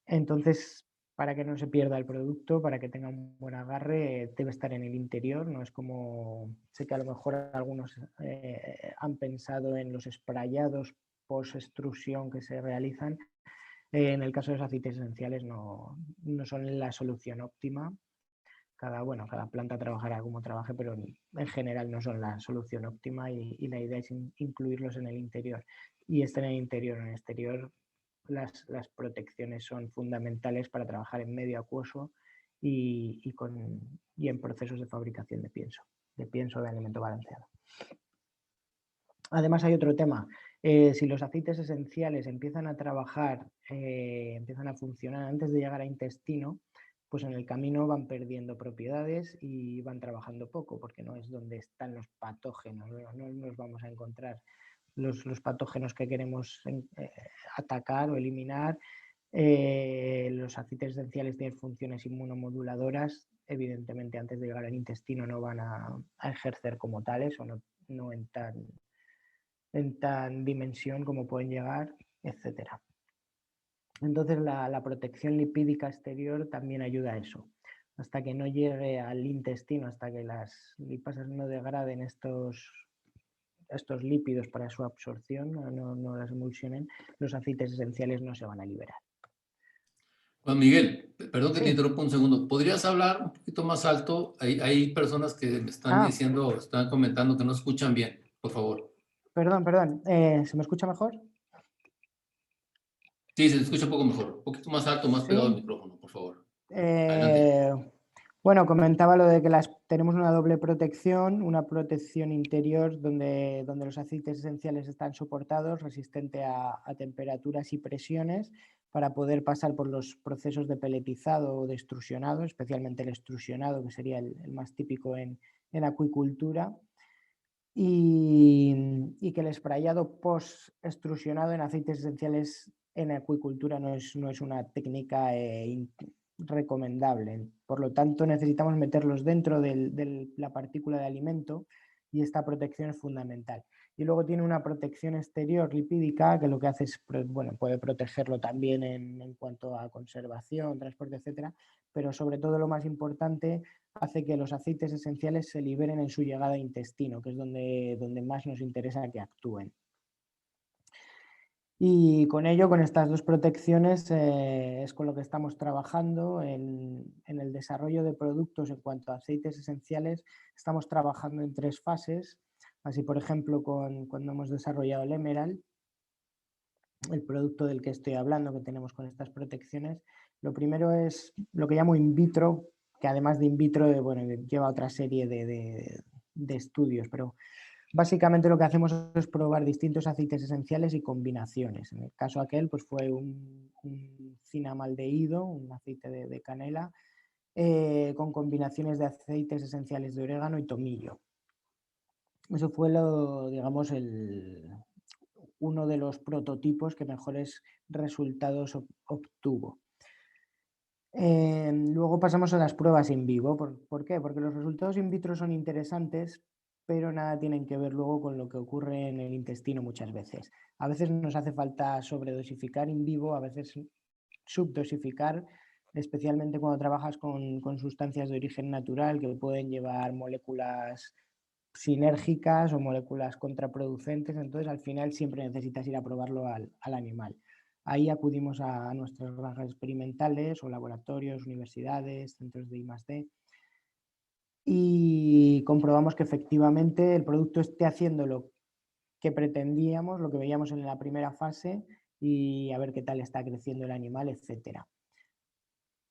Entonces, para que no se pierda el producto, para que tenga un buen agarre, debe estar en el interior. No es como, sé que a lo mejor algunos han pensado en los sprayados post-extrusión que se realizan. En el caso de los aceites esenciales no son la solución óptima. Cada planta trabajará como trabaje, pero en general no son la solución óptima, y la idea es incluirlos en el interior. Y en el interior, en el exterior, las protecciones son fundamentales para trabajar en medio acuoso y en procesos de fabricación de pienso de alimento balanceado. Además hay otro tema. Si los aceites esenciales empiezan a trabajar, empiezan a funcionar antes de llegar a intestino, pues en el camino van perdiendo propiedades y van trabajando poco, porque no es donde están los patógenos, no nos vamos a encontrar los patógenos que queremos atacar o eliminar. Los aceites esenciales tienen funciones inmunomoduladoras. Evidentemente, antes de llegar al intestino no van a ejercer como tales, o no en tan dimensión como pueden llegar, etcétera. Entonces, la protección lipídica exterior también ayuda a eso. hasta que no llegue al intestino, hasta que las lipasas no degraden estos lípidos para su absorción, no las emulsionen, los aceites esenciales no se van a liberar.
Juan Miguel, perdón que te
Sí.
interrumpa un segundo. ¿Podrías hablar un poquito más alto? Hay personas que me están diciendo, están comentando que no escuchan bien, por favor.
Perdón. ¿Se me escucha mejor?
Sí, se escucha un poco mejor. Un poquito más alto, más pegado al micrófono, por favor. Adelante.
Bueno, comentaba lo de que tenemos una doble protección, una protección interior donde los aceites esenciales están soportados, resistente a temperaturas y presiones, para poder pasar por los procesos de peletizado o de extrusionado, especialmente el extrusionado, que sería el más típico en acuicultura, y que el sprayado post-extrusionado en aceites esenciales en acuicultura no es una técnica recomendable. Por lo tanto, necesitamos meterlos dentro de la partícula de alimento y esta protección es fundamental. Y luego tiene una protección exterior lipídica que lo que hace es, bueno, puede protegerlo también en cuanto a conservación, transporte, etcétera, pero sobre todo lo más importante, hace que los aceites esenciales se liberen en su llegada a intestino, que es donde más nos interesa que actúen. Y con ello, con estas dos protecciones, es con lo que estamos trabajando en el desarrollo de productos en cuanto a aceites esenciales. Estamos trabajando en 3 fases. Así, por ejemplo, cuando hemos desarrollado el Emerald, el producto del que estoy hablando, que tenemos con estas protecciones, lo primero es lo que llamo in vitro, que además de in vitro, bueno, lleva otra serie de estudios, pero básicamente lo que hacemos es probar distintos aceites esenciales y combinaciones. En el caso aquel, pues fue un cinamaldehído, un aceite de canela, con combinaciones de aceites esenciales de orégano y tomillo. Eso fue digamos, uno de los prototipos que mejores resultados obtuvo. Luego pasamos a las pruebas in vivo. ¿Por qué? Porque los resultados in vitro son interesantes, pero nada tienen que ver luego con lo que ocurre en el intestino muchas veces. A veces nos hace falta sobredosificar in vivo, a veces subdosificar, especialmente cuando trabajas con sustancias de origen natural que pueden llevar moléculas sinérgicas o moléculas contraproducentes, entonces al final siempre necesitas ir a probarlo al animal. Ahí acudimos a nuestras granjas experimentales o laboratorios, universidades, centros de I+D, y comprobamos que efectivamente el producto esté haciendo lo que pretendíamos, lo que veíamos en la primera fase, y a ver qué tal está creciendo el animal, etcétera.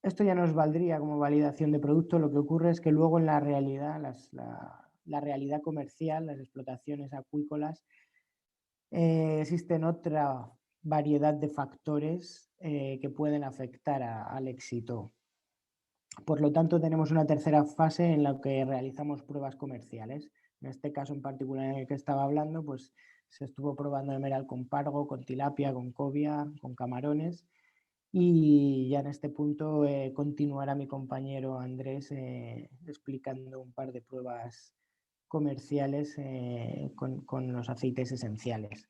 Esto ya nos valdría como validación de producto. Lo que ocurre es que luego en la realidad, la realidad comercial, las explotaciones acuícolas, existen otra variedad de factores que pueden afectar al éxito. Por lo tanto, tenemos una tercera fase en la que realizamos pruebas comerciales. En este caso en particular en el que estaba hablando, pues se estuvo probando emerald con pargo, con tilapia, con cobia, con camarones, y ya en este punto continuará mi compañero Andrés explicando un par de pruebas comerciales con los aceites esenciales.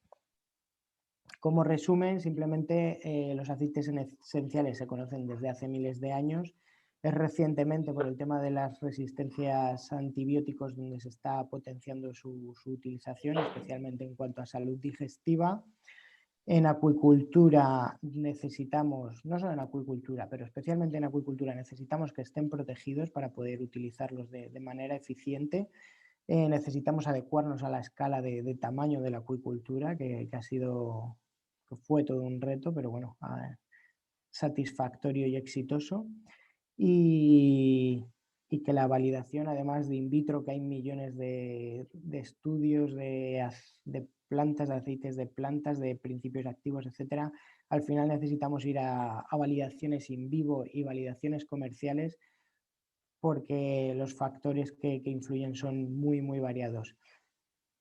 Como resumen, simplemente los aceites esenciales se conocen desde hace miles de años. Es recientemente por el tema de las resistencias a antibióticos donde se está potenciando su utilización, especialmente en cuanto a salud digestiva. En acuicultura necesitamos, no solo en acuicultura, pero especialmente en acuicultura necesitamos que estén protegidos para poder utilizarlos de manera eficiente. Necesitamos adecuarnos a la escala de tamaño de la acuicultura, que fue todo un reto, pero bueno, satisfactorio y exitoso. Y que la validación, además de in vitro, que hay millones de estudios de plantas, de aceites de plantas, de principios activos, etcétera, al final necesitamos ir a validaciones in vivo y validaciones comerciales, porque los factores que influyen son muy, muy variados.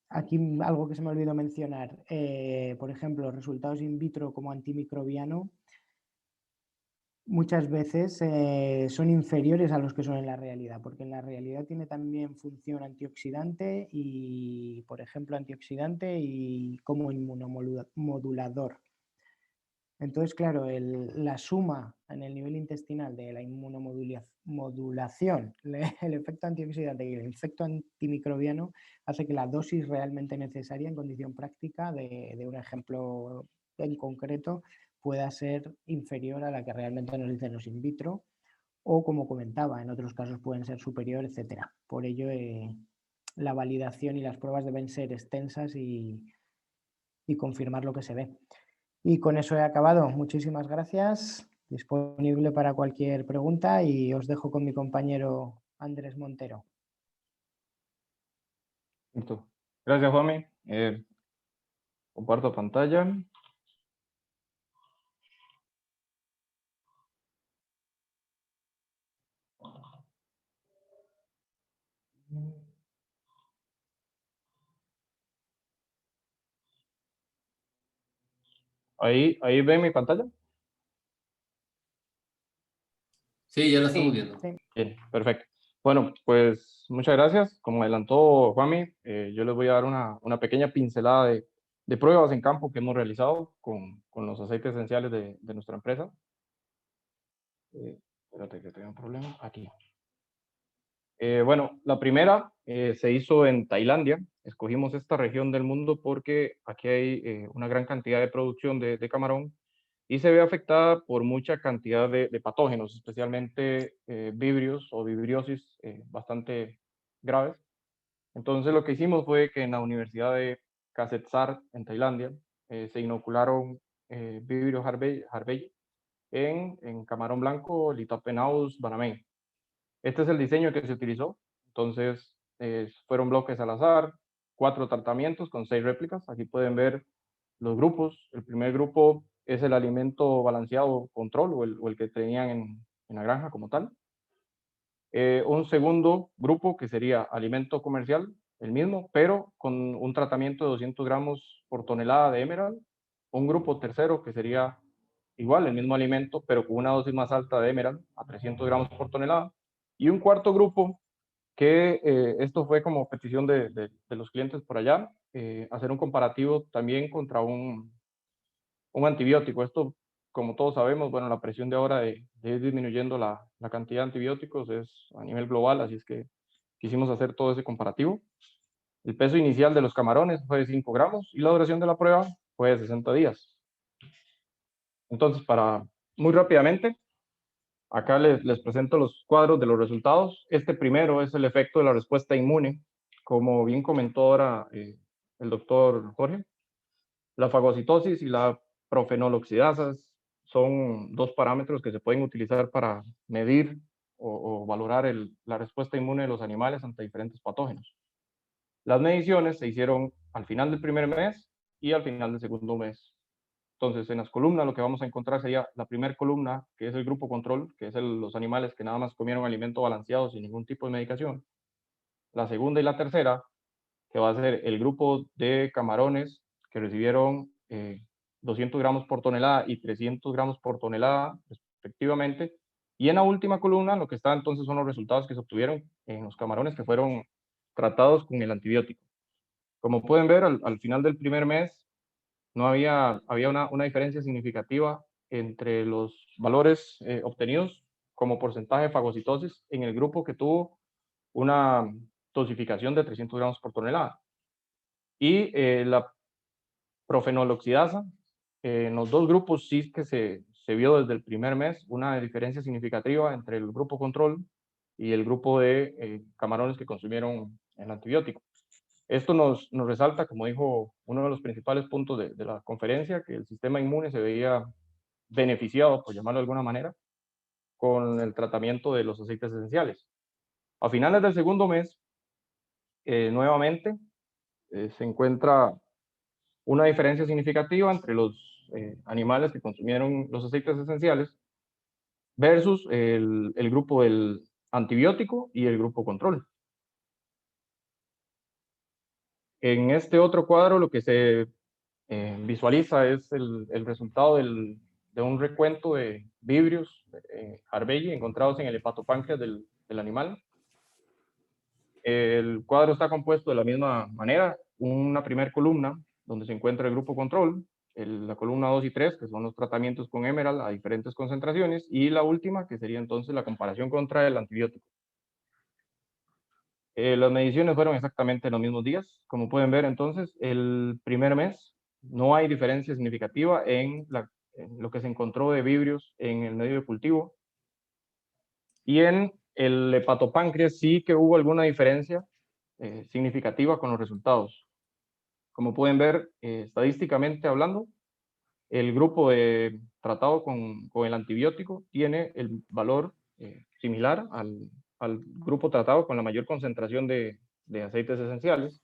Aquí algo que se me olvidó mencionar, por ejemplo, resultados in vitro como antimicrobiano muchas veces son inferiores a los que son en la realidad, porque en la realidad tiene también función antioxidante y, por ejemplo, antioxidante y como inmunomodulador. Entonces, claro, la suma en el nivel intestinal de la inmunomodulación, el efecto antioxidante y el efecto antimicrobiano hace que la dosis realmente necesaria en condición práctica de un ejemplo en concreto pueda ser inferior a la que realmente nos dicen los in vitro o, como comentaba, en otros casos pueden ser superior, etcétera. Por ello, la validación y las pruebas deben ser extensas y confirmar lo que se ve. Y con eso he acabado. Muchísimas gracias. Disponible para cualquier pregunta y os dejo con mi compañero Andrés Montero.
Listo. Gracias, Juanmi. Comparto pantalla. Ahí ven mi pantalla.
Sí, ya la estamos
Sí.
viendo.
Sí.
Bien, perfecto. Bueno, pues muchas gracias. Como adelantó Juanmi, yo les voy a dar una pequeña pincelada de pruebas en campo que hemos realizado con los aceites esenciales de nuestra empresa. Espérate que tengo un problema. Aquí. Bueno, la primera se hizo en Tailandia. Escogimos esta región del mundo porque aquí hay una gran cantidad de producción de camarón y se ve afectada por mucha cantidad de patógenos, especialmente vibrios o vibriosis bastante graves. Entonces lo que hicimos fue que en la Universidad de Kasetsart en Tailandia se inocularon Vibrio harbei en camarón blanco Lithopenaus banamei. Este es el diseño que se utilizó. Entonces, fueron bloques al azar, 4 tratamientos con 6 réplicas. Aquí pueden ver los grupos. El primer grupo es el alimento balanceado control o el que tenían en la granja como tal. Un segundo grupo que sería alimento comercial, el mismo, pero con un tratamiento de 200 gramos por tonelada de Emerald. Un grupo tercero que sería igual, el mismo alimento, pero con una dosis más alta de Emerald, a 300 gramos por tonelada. Y un cuarto grupo, que esto fue como petición de los clientes por allá, hacer un comparativo también contra un antibiótico. Esto, como todos sabemos, bueno, la presión de ahora de ir disminuyendo la cantidad de antibióticos es a nivel global, así es que quisimos hacer todo ese comparativo. El peso inicial de los camarones fue de 5 gramos y la duración de la prueba fue de 60 días. Entonces, muy rápidamente, acá les presento los cuadros de los resultados. Este primero es el efecto de la respuesta inmune. Como bien comentó ahora el doctor Jorge, la fagocitosis y la profenoloxidasas son 2 parámetros que se pueden utilizar para medir o valorar la respuesta inmune de los animales ante diferentes patógenos. Las mediciones se hicieron al final del primer mes y al final del segundo mes. Entonces, en las columnas lo que vamos a encontrar sería la primera columna, que es el grupo control, que es los animales que nada más comieron alimento balanceado sin ningún tipo de medicación. La segunda y la tercera, que va a ser el grupo de camarones que recibieron 200 gramos por tonelada y 300 gramos por tonelada, respectivamente. Y en la última columna, lo que está entonces son los resultados que se obtuvieron en los camarones que fueron tratados con el antibiótico. Como pueden ver, al final del primer mes, no había una diferencia significativa entre los valores obtenidos como porcentaje de fagocitosis en el grupo que tuvo una dosificación de 300 gramos por tonelada. Y la profenoloxidasa, en los 2 grupos sí que se vio desde el primer mes una diferencia significativa entre el grupo control y el grupo de camarones que consumieron el antibiótico. Esto nos resalta, como dijo uno de los principales puntos de la conferencia, que el sistema inmune se veía beneficiado, por llamarlo de alguna manera, con el tratamiento de los aceites esenciales. A finales del segundo mes, nuevamente, se encuentra una diferencia significativa entre los animales que consumieron los aceites esenciales versus el grupo del antibiótico y el grupo control. En este otro cuadro lo que se visualiza es el resultado de un recuento de vibrios harbei encontrados en el hepatopáncreas del animal. El cuadro está compuesto de la misma manera, una primera columna donde se encuentra el grupo control la columna 2 y 3, que son los tratamientos con Emerald a diferentes concentraciones, y la última, que sería entonces la comparación contra el antibiótico. Las mediciones fueron exactamente en los mismos días. Como pueden ver, entonces, el primer mes no hay diferencia significativa en lo que se encontró de vibrios en el medio de cultivo. Y en el hepatopáncreas sí que hubo alguna diferencia significativa con los resultados. Como pueden ver, estadísticamente hablando, el grupo tratado con el antibiótico tiene el valor similar al grupo tratado con la mayor concentración de aceites esenciales.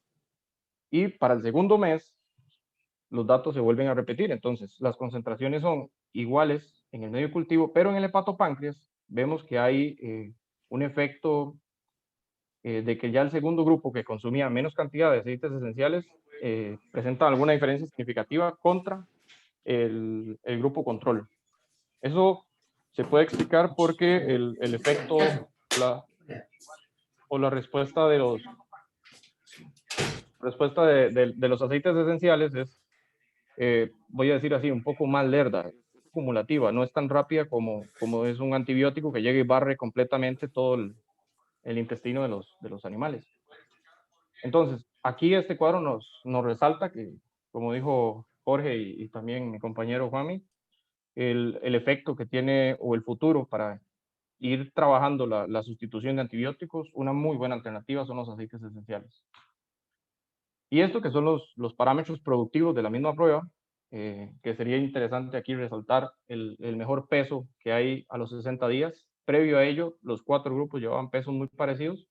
Y para el segundo mes, los datos se vuelven a repetir. Entonces, las concentraciones son iguales en el medio cultivo, pero en el hepatopáncreas vemos que hay un efecto de que ya el segundo grupo, que consumía menos cantidad de aceites esenciales, presenta alguna diferencia significativa contra el grupo control. Eso se puede explicar porque el efecto o la respuesta de los aceites esenciales es, voy a decir así, un poco más lerda, acumulativa, no es tan rápida como es un antibiótico que llega y barre completamente todo el intestino de los animales. Entonces, aquí este cuadro nos resalta que, como dijo Jorge y también mi compañero Juanmi, el efecto que tiene o el futuro para ir trabajando la sustitución de antibióticos, una muy buena alternativa son los aceites esenciales. Y esto que son los parámetros productivos de la misma prueba, que sería interesante aquí resaltar el mejor peso que hay a los 60 días. Previo a ello, los 4 grupos llevaban pesos muy parecidos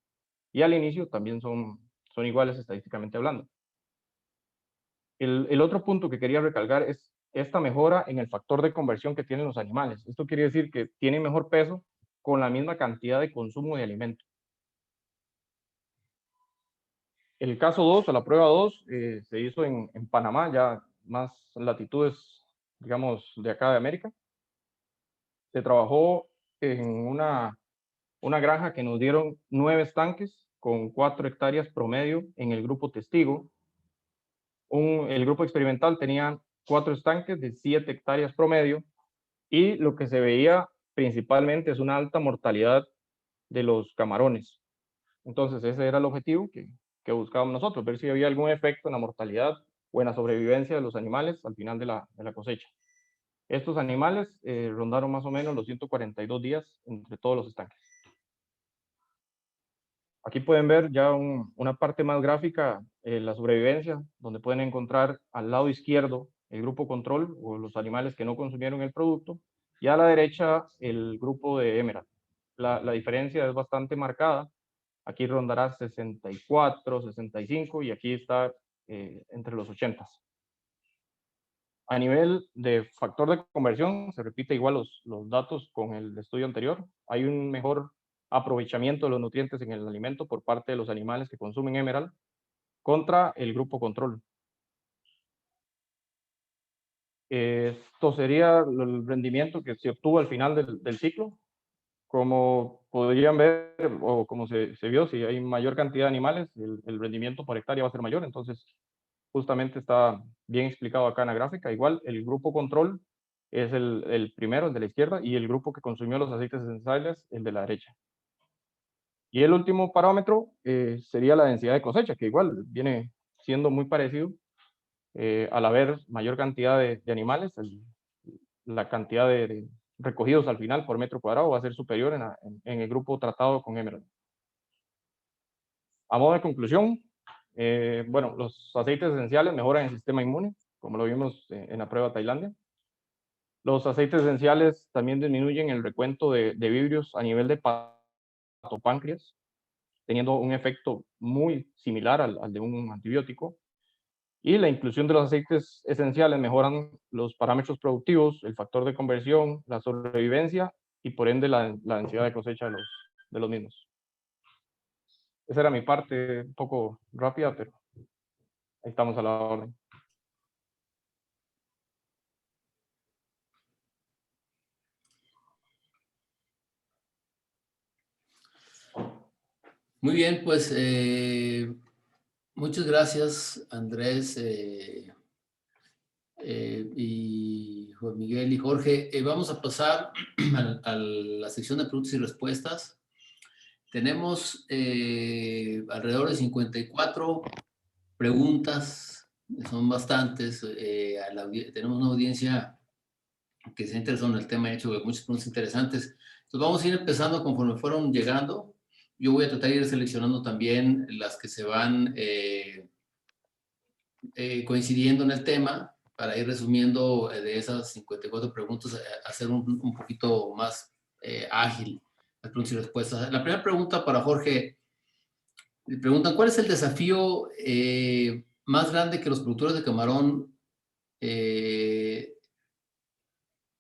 y al inicio también son iguales estadísticamente hablando. El otro punto que quería recalcar es esta mejora en el factor de conversión que tienen los animales. Esto quiere decir que tienen mejor peso con la misma cantidad de consumo de alimento. El caso 2, o la prueba 2, se hizo en Panamá, ya más latitudes, digamos, de acá de América. Se trabajó en una granja que nos dieron 9 estanques con 4 hectáreas promedio en el grupo testigo. El grupo experimental tenía 4 estanques de 7 hectáreas promedio y lo que se veía principalmente es una alta mortalidad de los camarones. Entonces ese era el objetivo que buscábamos nosotros, ver si había algún efecto en la mortalidad o en la sobrevivencia de los animales al final de la cosecha. Estos animales rondaron más o menos los 142 días entre todos los estanques. Aquí pueden ver ya una parte más gráfica, la sobrevivencia, donde pueden encontrar al lado izquierdo el grupo control o los animales que no consumieron el producto, y a la derecha el grupo de Emerald. La diferencia es bastante marcada. Aquí rondará 64, 65 y aquí está entre los 80. A nivel de factor de conversión, se repite igual los datos con el estudio anterior. Hay un mejor aprovechamiento de los nutrientes en el alimento por parte de los animales que consumen Emerald contra el grupo control. Esto sería el rendimiento que se obtuvo al final del ciclo. Como podrían ver, o como se vio, si hay mayor cantidad de animales, el rendimiento por hectárea va a ser mayor. Entonces, justamente está bien explicado acá en la gráfica. Igual, el grupo control es el primero, el de la izquierda, y el grupo que consumió los aceites esenciales, el de la derecha. Y el último parámetro sería la densidad de cosecha, que igual viene siendo muy parecido. Al haber mayor cantidad de animales, la cantidad de recogidos al final por metro cuadrado va a ser superior en el grupo tratado con Emerald. A modo de conclusión, bueno, los aceites esenciales mejoran el sistema inmune, como lo vimos en la prueba Tailandia. Los aceites esenciales también disminuyen el recuento de vibrios a nivel de hepatopáncreas, teniendo un efecto muy similar al de un antibiótico. Y la inclusión de los aceites esenciales mejoran los parámetros productivos, el factor de conversión, la sobrevivencia y por ende la densidad de cosecha de los mismos. Esa era mi parte, un poco rápida, pero ahí estamos a la orden.
Muy bien, pues muchas gracias, Andrés, y Juan Miguel y Jorge. Vamos a pasar a la sección de preguntas y respuestas. Tenemos alrededor de 54 preguntas, son bastantes. Tenemos una audiencia que se interesó en el tema, hecho muchas preguntas interesantes. Entonces vamos a ir empezando conforme fueron llegando. Yo voy a tratar de ir seleccionando también las que se van coincidiendo en el tema, para ir resumiendo de esas 54 preguntas, hacer un poquito más ágil las preguntas y respuestas. La primera pregunta para Jorge, le preguntan, ¿cuál es el desafío más grande que los productores de camarón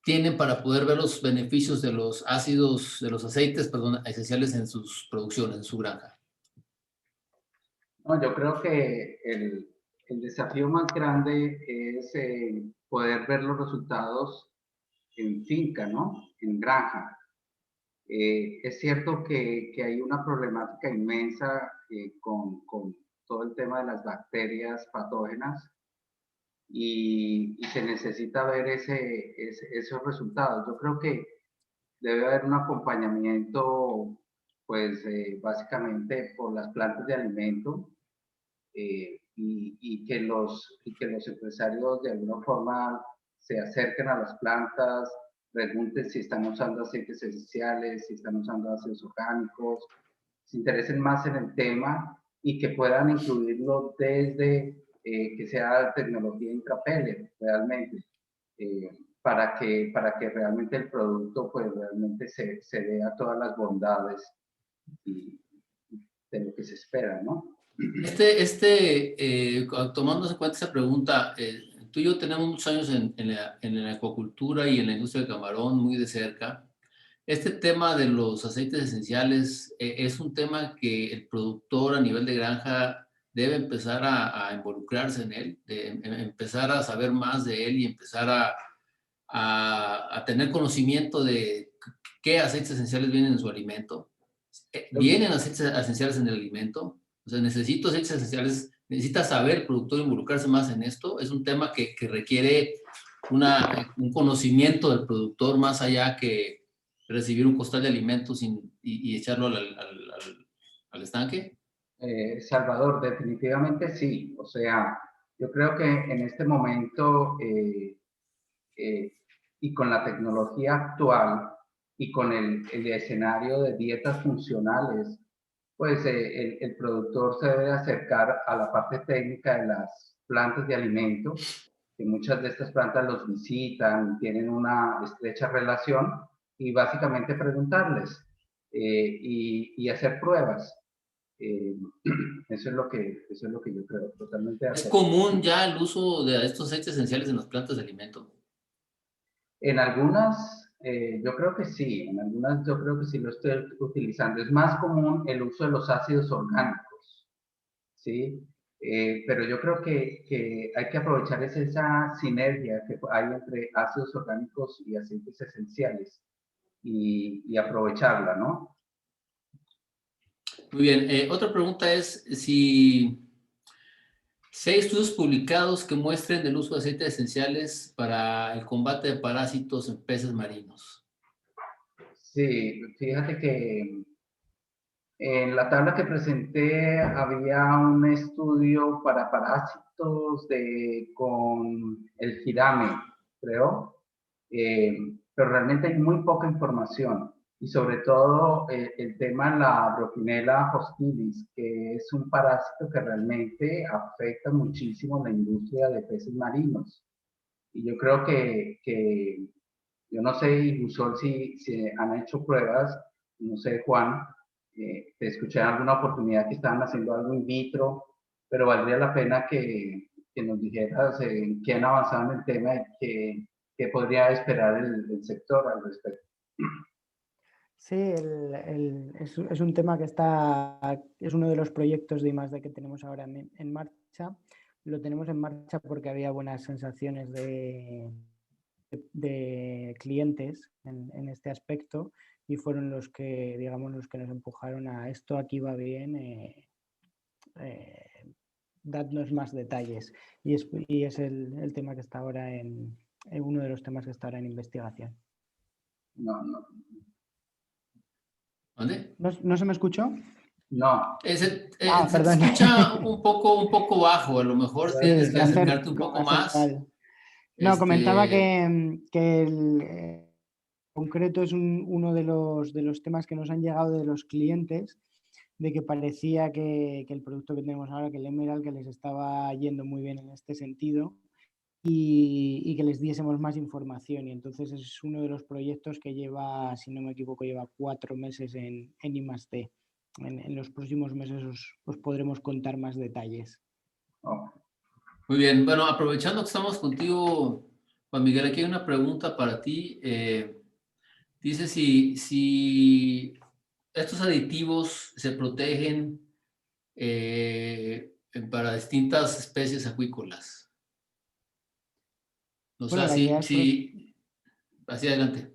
tienen para poder ver los beneficios de los ácidos, de los aceites, perdón, esenciales en sus producciones, en su granja?
No, yo creo que el desafío más grande es poder ver los resultados en finca, ¿no? En granja. Es cierto que hay una problemática inmensa con todo el tema de las bacterias patógenas y se necesita ver esos resultados. Yo creo que debe haber un acompañamiento, pues básicamente por las plantas de alimento, y que los empresarios de alguna forma se acerquen a las plantas, pregunten si están usando aceites esenciales, si están usando ácidos orgánicos, se interesen más en el tema y que puedan incluirlo desde que sea tecnología intrapellet realmente, para que realmente el producto pues realmente se vea todas las bondades y de lo que se espera, ¿no?
Tomando en cuenta esa pregunta, tú y yo tenemos muchos años en la acuacultura y en la industria del camarón muy de cerca. Este tema de los aceites esenciales es un tema que el productor a nivel de granja debe empezar a involucrarse en él, empezar a saber más de él y empezar a tener conocimiento de qué aceites esenciales vienen en su alimento. ¿Vienen aceites esenciales en el alimento? O sea, necesito aceites esenciales, necesita saber el productor involucrarse más en esto. Es un tema que requiere un conocimiento del productor más allá que recibir un costal de alimentos y echarlo al estanque.
Salvador, definitivamente sí. O sea, yo creo que en este momento y con la tecnología actual y con el escenario de dietas funcionales, pues el productor se debe acercar a la parte técnica de las plantas de alimento, que muchas de estas plantas los visitan, tienen una estrecha relación, y básicamente preguntarles y hacer pruebas. Eso es lo que yo creo, totalmente de
¿Es
acuerdo.
común ya el uso de estos aceites esenciales en las plantas de alimento?
En algunas, yo creo que sí, en algunas yo creo que sí lo estoy utilizando. Es más común el uso de los ácidos orgánicos, ¿sí? Pero yo creo que hay que aprovechar esa sinergia que hay entre ácidos orgánicos y aceites esenciales y aprovecharla, ¿no?
Muy bien. Otra pregunta es si hay estudios publicados que muestren el uso de aceites esenciales para el combate de parásitos en peces marinos.
Sí, fíjate que en la tabla que presenté había un estudio para parásitos con el jirame, creo, pero realmente hay muy poca información y sobre todo el tema de la Brochinella hostilis, que es un parásito que realmente afecta muchísimo la industria de peces marinos. Y yo creo yo no sé, Igusol, si han hecho pruebas, no sé, Juan, te escuché en alguna oportunidad que estaban haciendo algo in vitro, pero valdría la pena que nos dijeras qué han avanzado en el tema y qué podría esperar el sector al respecto.
Sí, es un tema que es uno de los proyectos de I+D que tenemos ahora en marcha. Lo tenemos en marcha porque había buenas sensaciones de clientes en este aspecto y fueron los que, digamos, los que nos empujaron a esto. Aquí va bien, dadnos más detalles. Y es el tema que está ahora uno de los temas que está ahora en investigación.
No.
¿Dónde?
¿No se me escuchó?
No.
Se
Perdón.
escucha un poco bajo, a lo mejor
Sí,
tienes que
me
acercarte un
acerco,
poco más.
No, comentaba que el concreto es uno de los temas que nos han llegado de los clientes, de que parecía que el producto que tenemos ahora, que el Emerald, que les estaba yendo muy bien en este sentido y que les diésemos más información. Y entonces es uno de los proyectos que lleva, si no me equivoco, lleva 4 meses en I+D. En los próximos meses os podremos contar más detalles.
Oh.
Muy bien, bueno, aprovechando que estamos contigo, Juan Miguel, aquí hay una pregunta para ti. Dice si estos aditivos se protegen para distintas especies acuícolas. O sea,
la idea es
hacia adelante.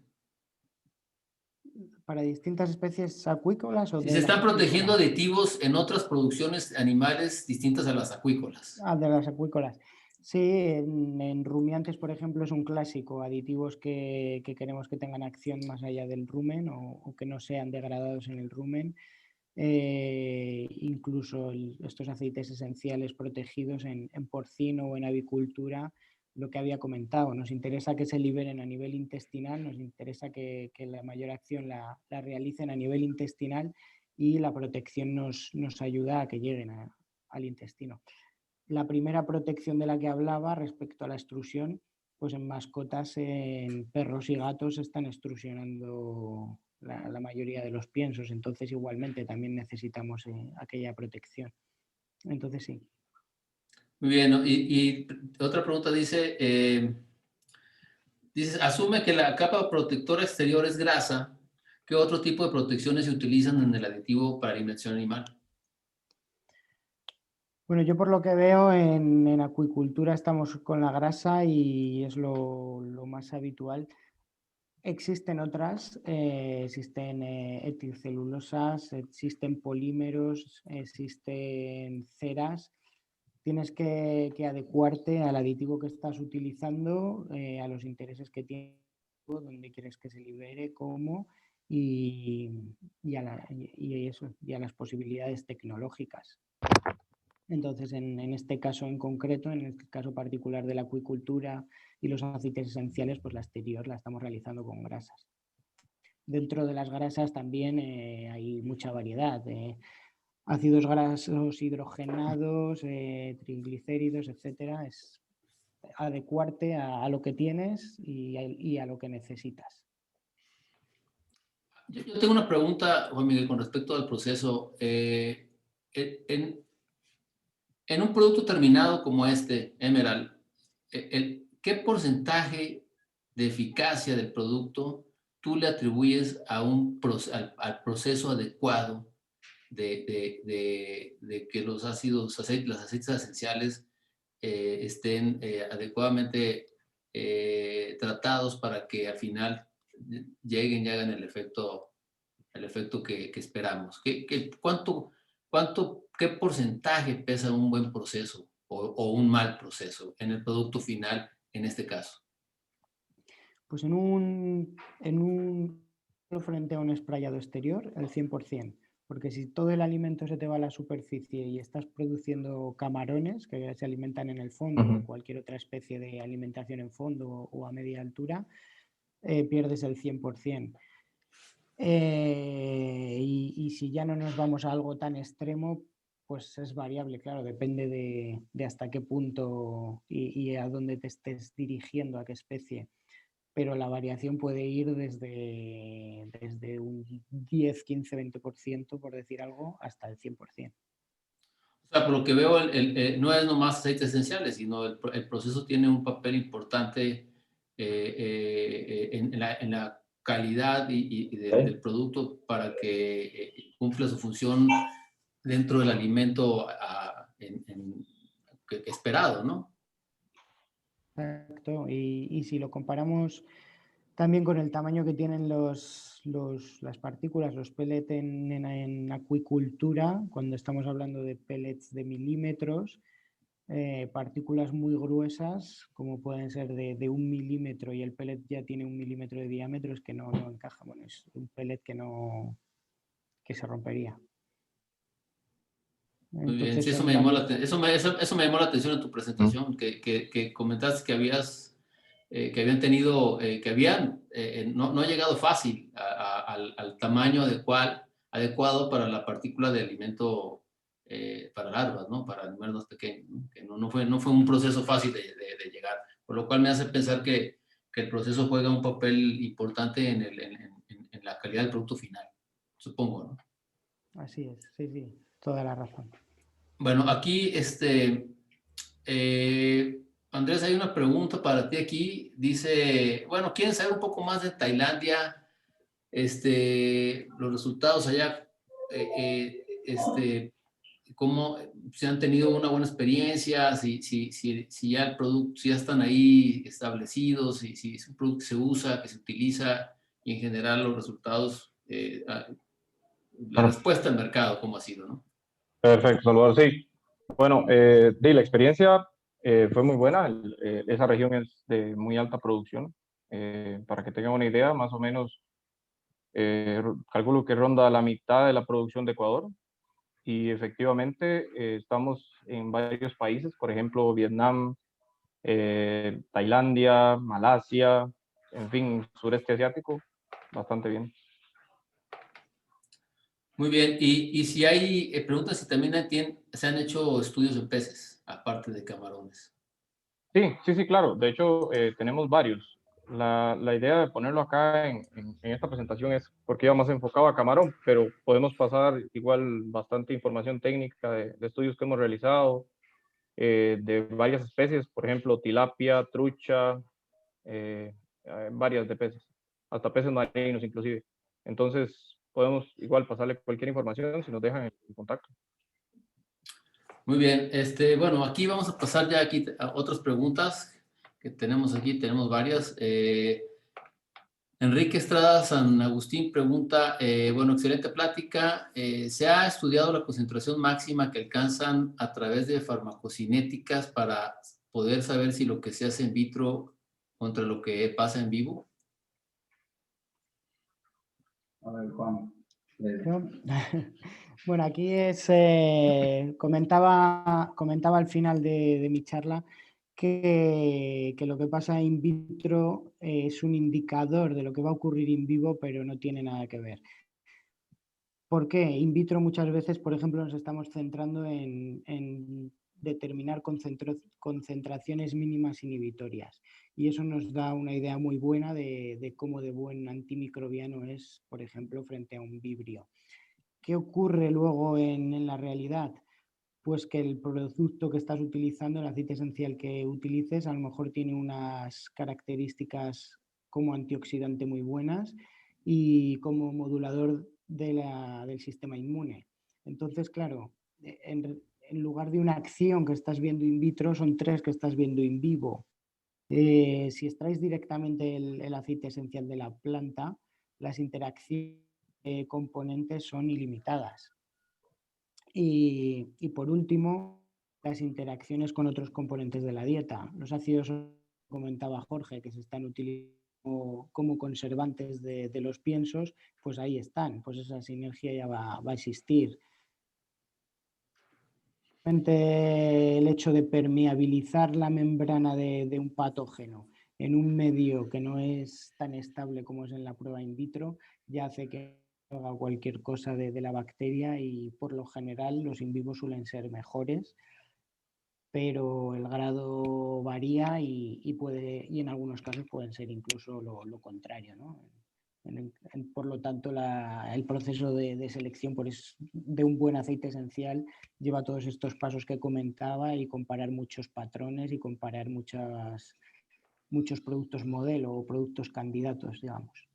¿Para distintas especies acuícolas o
Si
de
se
las
están protegiendo
acuícolas?
aditivos en otras producciones animales distintas a las acuícolas.
De las acuícolas. Sí, en rumiantes, por ejemplo, es un clásico, aditivos que queremos que tengan acción más allá del rumen o que no sean degradados en el rumen. Incluso estos aceites esenciales protegidos en porcino o en avicultura, lo que había comentado, nos interesa que se liberen a nivel intestinal, nos interesa que la mayor acción la realicen a nivel intestinal y la protección nos ayuda a que lleguen al intestino. La primera protección de la que hablaba respecto a la extrusión, pues en mascotas, en perros y gatos están extrusionando la mayoría de los piensos, entonces igualmente también necesitamos aquella protección. Entonces sí.
Muy bien, y otra pregunta dice, asume que la capa protectora exterior es grasa, ¿qué otro tipo de protecciones se utilizan en el aditivo para alimentación animal?
Bueno, yo por lo que veo en acuicultura estamos con la grasa y es lo más habitual. Existen otras, existen etilcelulosas, existen polímeros, existen ceras. Tienes que adecuarte al aditivo que estás utilizando, a los intereses que tienes, dónde quieres que se libere, cómo y a las posibilidades tecnológicas. Entonces, en este caso en concreto, en el caso particular de la acuicultura y los aceites esenciales, pues la exterior la estamos realizando con grasas. Dentro de las grasas también hay mucha variedad. Ácidos grasos hidrogenados, triglicéridos, etcétera. Es adecuarte a lo que tienes y a lo que necesitas.
Yo tengo una pregunta, Juan Miguel, con respecto al proceso. En un producto terminado como este, Emerald, ¿qué porcentaje de eficacia del producto tú le atribuyes al proceso adecuado de que los aceites esenciales estén adecuadamente tratados para que al final lleguen y hagan el efecto que esperamos? ¿Qué porcentaje pesa un buen proceso o un mal proceso en el producto final en este caso?
Pues frente a un sprayado exterior, el 100%. Porque si todo el alimento se te va a la superficie y estás produciendo camarones que se alimentan en el fondo o cualquier otra especie de alimentación en fondo o a media altura, pierdes el 100%. Y si ya no nos vamos a algo tan extremo, pues es variable, claro, depende de hasta qué punto y a dónde te estés dirigiendo, a qué especie. Pero la variación puede ir desde un 10, 15, 20%, por decir algo, hasta el 100%.
O sea, por lo que veo, no es nomás aceites esenciales, sino el proceso tiene un papel importante en la calidad del producto para que cumpla su función dentro del alimento esperado, ¿no?
Exacto. Y si lo comparamos también con el tamaño que tienen las partículas, los pellets en acuicultura, cuando estamos hablando de pellets de milímetros, partículas muy gruesas, como pueden ser de 1 milímetro, y el pellet ya tiene 1 milímetro de diámetro, es que no encaja. Bueno, es un pellet que se rompería.
Muy bien,
Entonces,
sí, eso me llamó eso me llamó la atención en tu presentación, que comentaste que que habían tenido, no ha llegado fácil al tamaño adecuado para la partícula de alimento para larvas, ¿no? Para animales más pequeños, ¿no? Que no fue un proceso fácil de llegar, por lo cual me hace pensar que el proceso juega un papel importante en la calidad del producto final, supongo, ¿no?
Así es, sí, toda la razón.
Bueno, aquí, Andrés, hay una pregunta para ti aquí. Dice, bueno, ¿quieren saber un poco más de Tailandia? Los resultados allá, cómo si han tenido una buena experiencia, si ya el producto, si ya están ahí establecidos, si es un producto que se usa, que se utiliza, y en general los resultados, la respuesta al mercado, ¿cómo ha sido, no?
Perfecto, Salvador. Sí. Bueno, la experiencia fue muy buena. Esa región es de muy alta producción. Para que tengan una idea, más o menos, calculo que ronda la mitad de la producción de Ecuador. Y efectivamente estamos en varios países, por ejemplo, Vietnam, Tailandia, Malasia, en fin, sureste asiático, bastante bien.
Muy bien, y si hay, preguntas si también se han hecho estudios en peces, aparte de camarones.
Sí, claro. De hecho, tenemos varios. La idea de ponerlo acá en esta presentación es porque iba más enfocado a camarón, pero podemos pasar igual bastante información técnica de estudios que hemos realizado, de varias especies, por ejemplo, tilapia, trucha, varias de peces, hasta peces marinos inclusive. Entonces, podemos igual pasarle cualquier información si nos dejan en contacto.
Muy bien, bueno, aquí vamos a pasar ya aquí a otras preguntas que tenemos aquí, tenemos varias. Enrique Estrada San Agustín pregunta, bueno, excelente plática. ¿Se ha estudiado la concentración máxima que alcanzan a través de farmacocinéticas para poder saber si lo que se hace en vitro contra lo que pasa en vivo?
A ver, Juan.
Bueno, aquí comentaba al final de mi charla que lo que pasa in vitro es un indicador de lo que va a ocurrir in vivo, pero no tiene nada que ver. ¿Por qué? In vitro muchas veces, por ejemplo, nos estamos centrando en determinar concentraciones mínimas inhibitorias, y eso nos da una idea muy buena de cómo de buen antimicrobiano es, por ejemplo, frente a un vibrio. ¿Qué ocurre luego en la realidad? Pues que el producto que estás utilizando, el aceite esencial que utilices, a lo mejor tiene unas características como antioxidante muy buenas y como modulador del sistema inmune. Entonces, claro, en lugar de una acción que estás viendo in vitro, son 3 que estás viendo in vivo. Si extraes directamente el aceite esencial de la planta, las interacciones componentes son ilimitadas. Y por último, las interacciones con otros componentes de la dieta. Los ácidos, comentaba Jorge, que se están utilizando como conservantes de los piensos, pues ahí están, pues esa sinergia ya va a existir. El hecho de permeabilizar la membrana de un patógeno en un medio que no es tan estable como es en la prueba in vitro, ya hace que haga cualquier cosa de la bacteria, y por lo general los in vivo suelen ser mejores, pero el grado varía y en algunos casos pueden ser incluso lo contrario, ¿no? Por lo tanto, el proceso de selección de un buen aceite esencial lleva todos estos pasos que comentaba, y comparar muchos patrones y comparar muchos productos modelo o productos candidatos, digamos.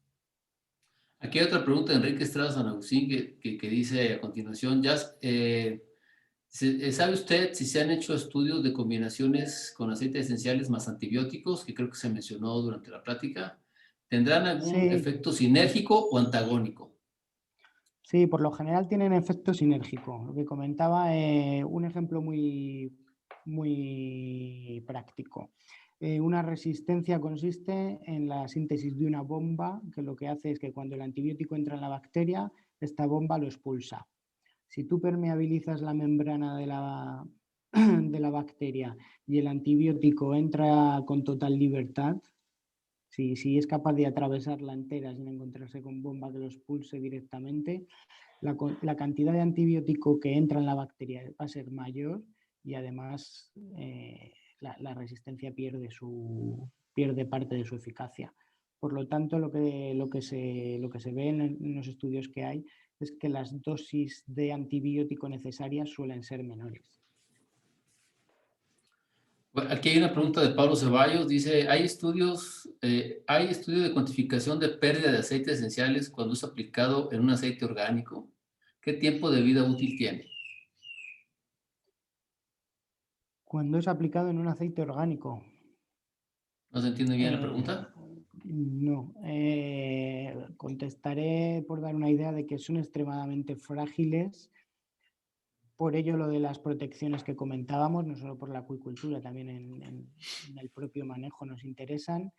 Aquí hay otra pregunta de Enrique Estrada San Agustín que dice a continuación, ¿sabe usted si se han hecho estudios de combinaciones con aceites esenciales más antibióticos, que creo que se mencionó durante la plática? ¿Tendrán algún efecto sinérgico o antagónico?
Sí, por lo general tienen efecto sinérgico. Lo que comentaba, un ejemplo muy muy práctico. Una resistencia consiste en la síntesis de una bomba, que lo que hace es que cuando el antibiótico entra en la bacteria, esta bomba lo expulsa. Si tú permeabilizas la membrana de la bacteria y el antibiótico entra con total libertad, si es capaz de atravesarla entera sin encontrarse con bomba que lo expulse directamente, la cantidad de antibiótico que entra en la bacteria va a ser mayor y además la resistencia pierde parte de su eficacia. Por lo tanto, lo que se ve en los estudios que hay es que las dosis de antibiótico necesarias suelen ser menores.
Aquí hay una pregunta de Pablo Ceballos. Dice, ¿hay estudios de cuantificación de pérdida de aceites esenciales cuando es aplicado en un aceite orgánico? ¿Qué tiempo de vida útil tiene?
Cuando es aplicado en un aceite orgánico.
¿No se entiende bien la pregunta?
No. Contestaré por dar una idea de que son extremadamente frágiles. Por ello, lo de las protecciones que comentábamos, no solo por la acuicultura, también en el propio manejo nos interesan.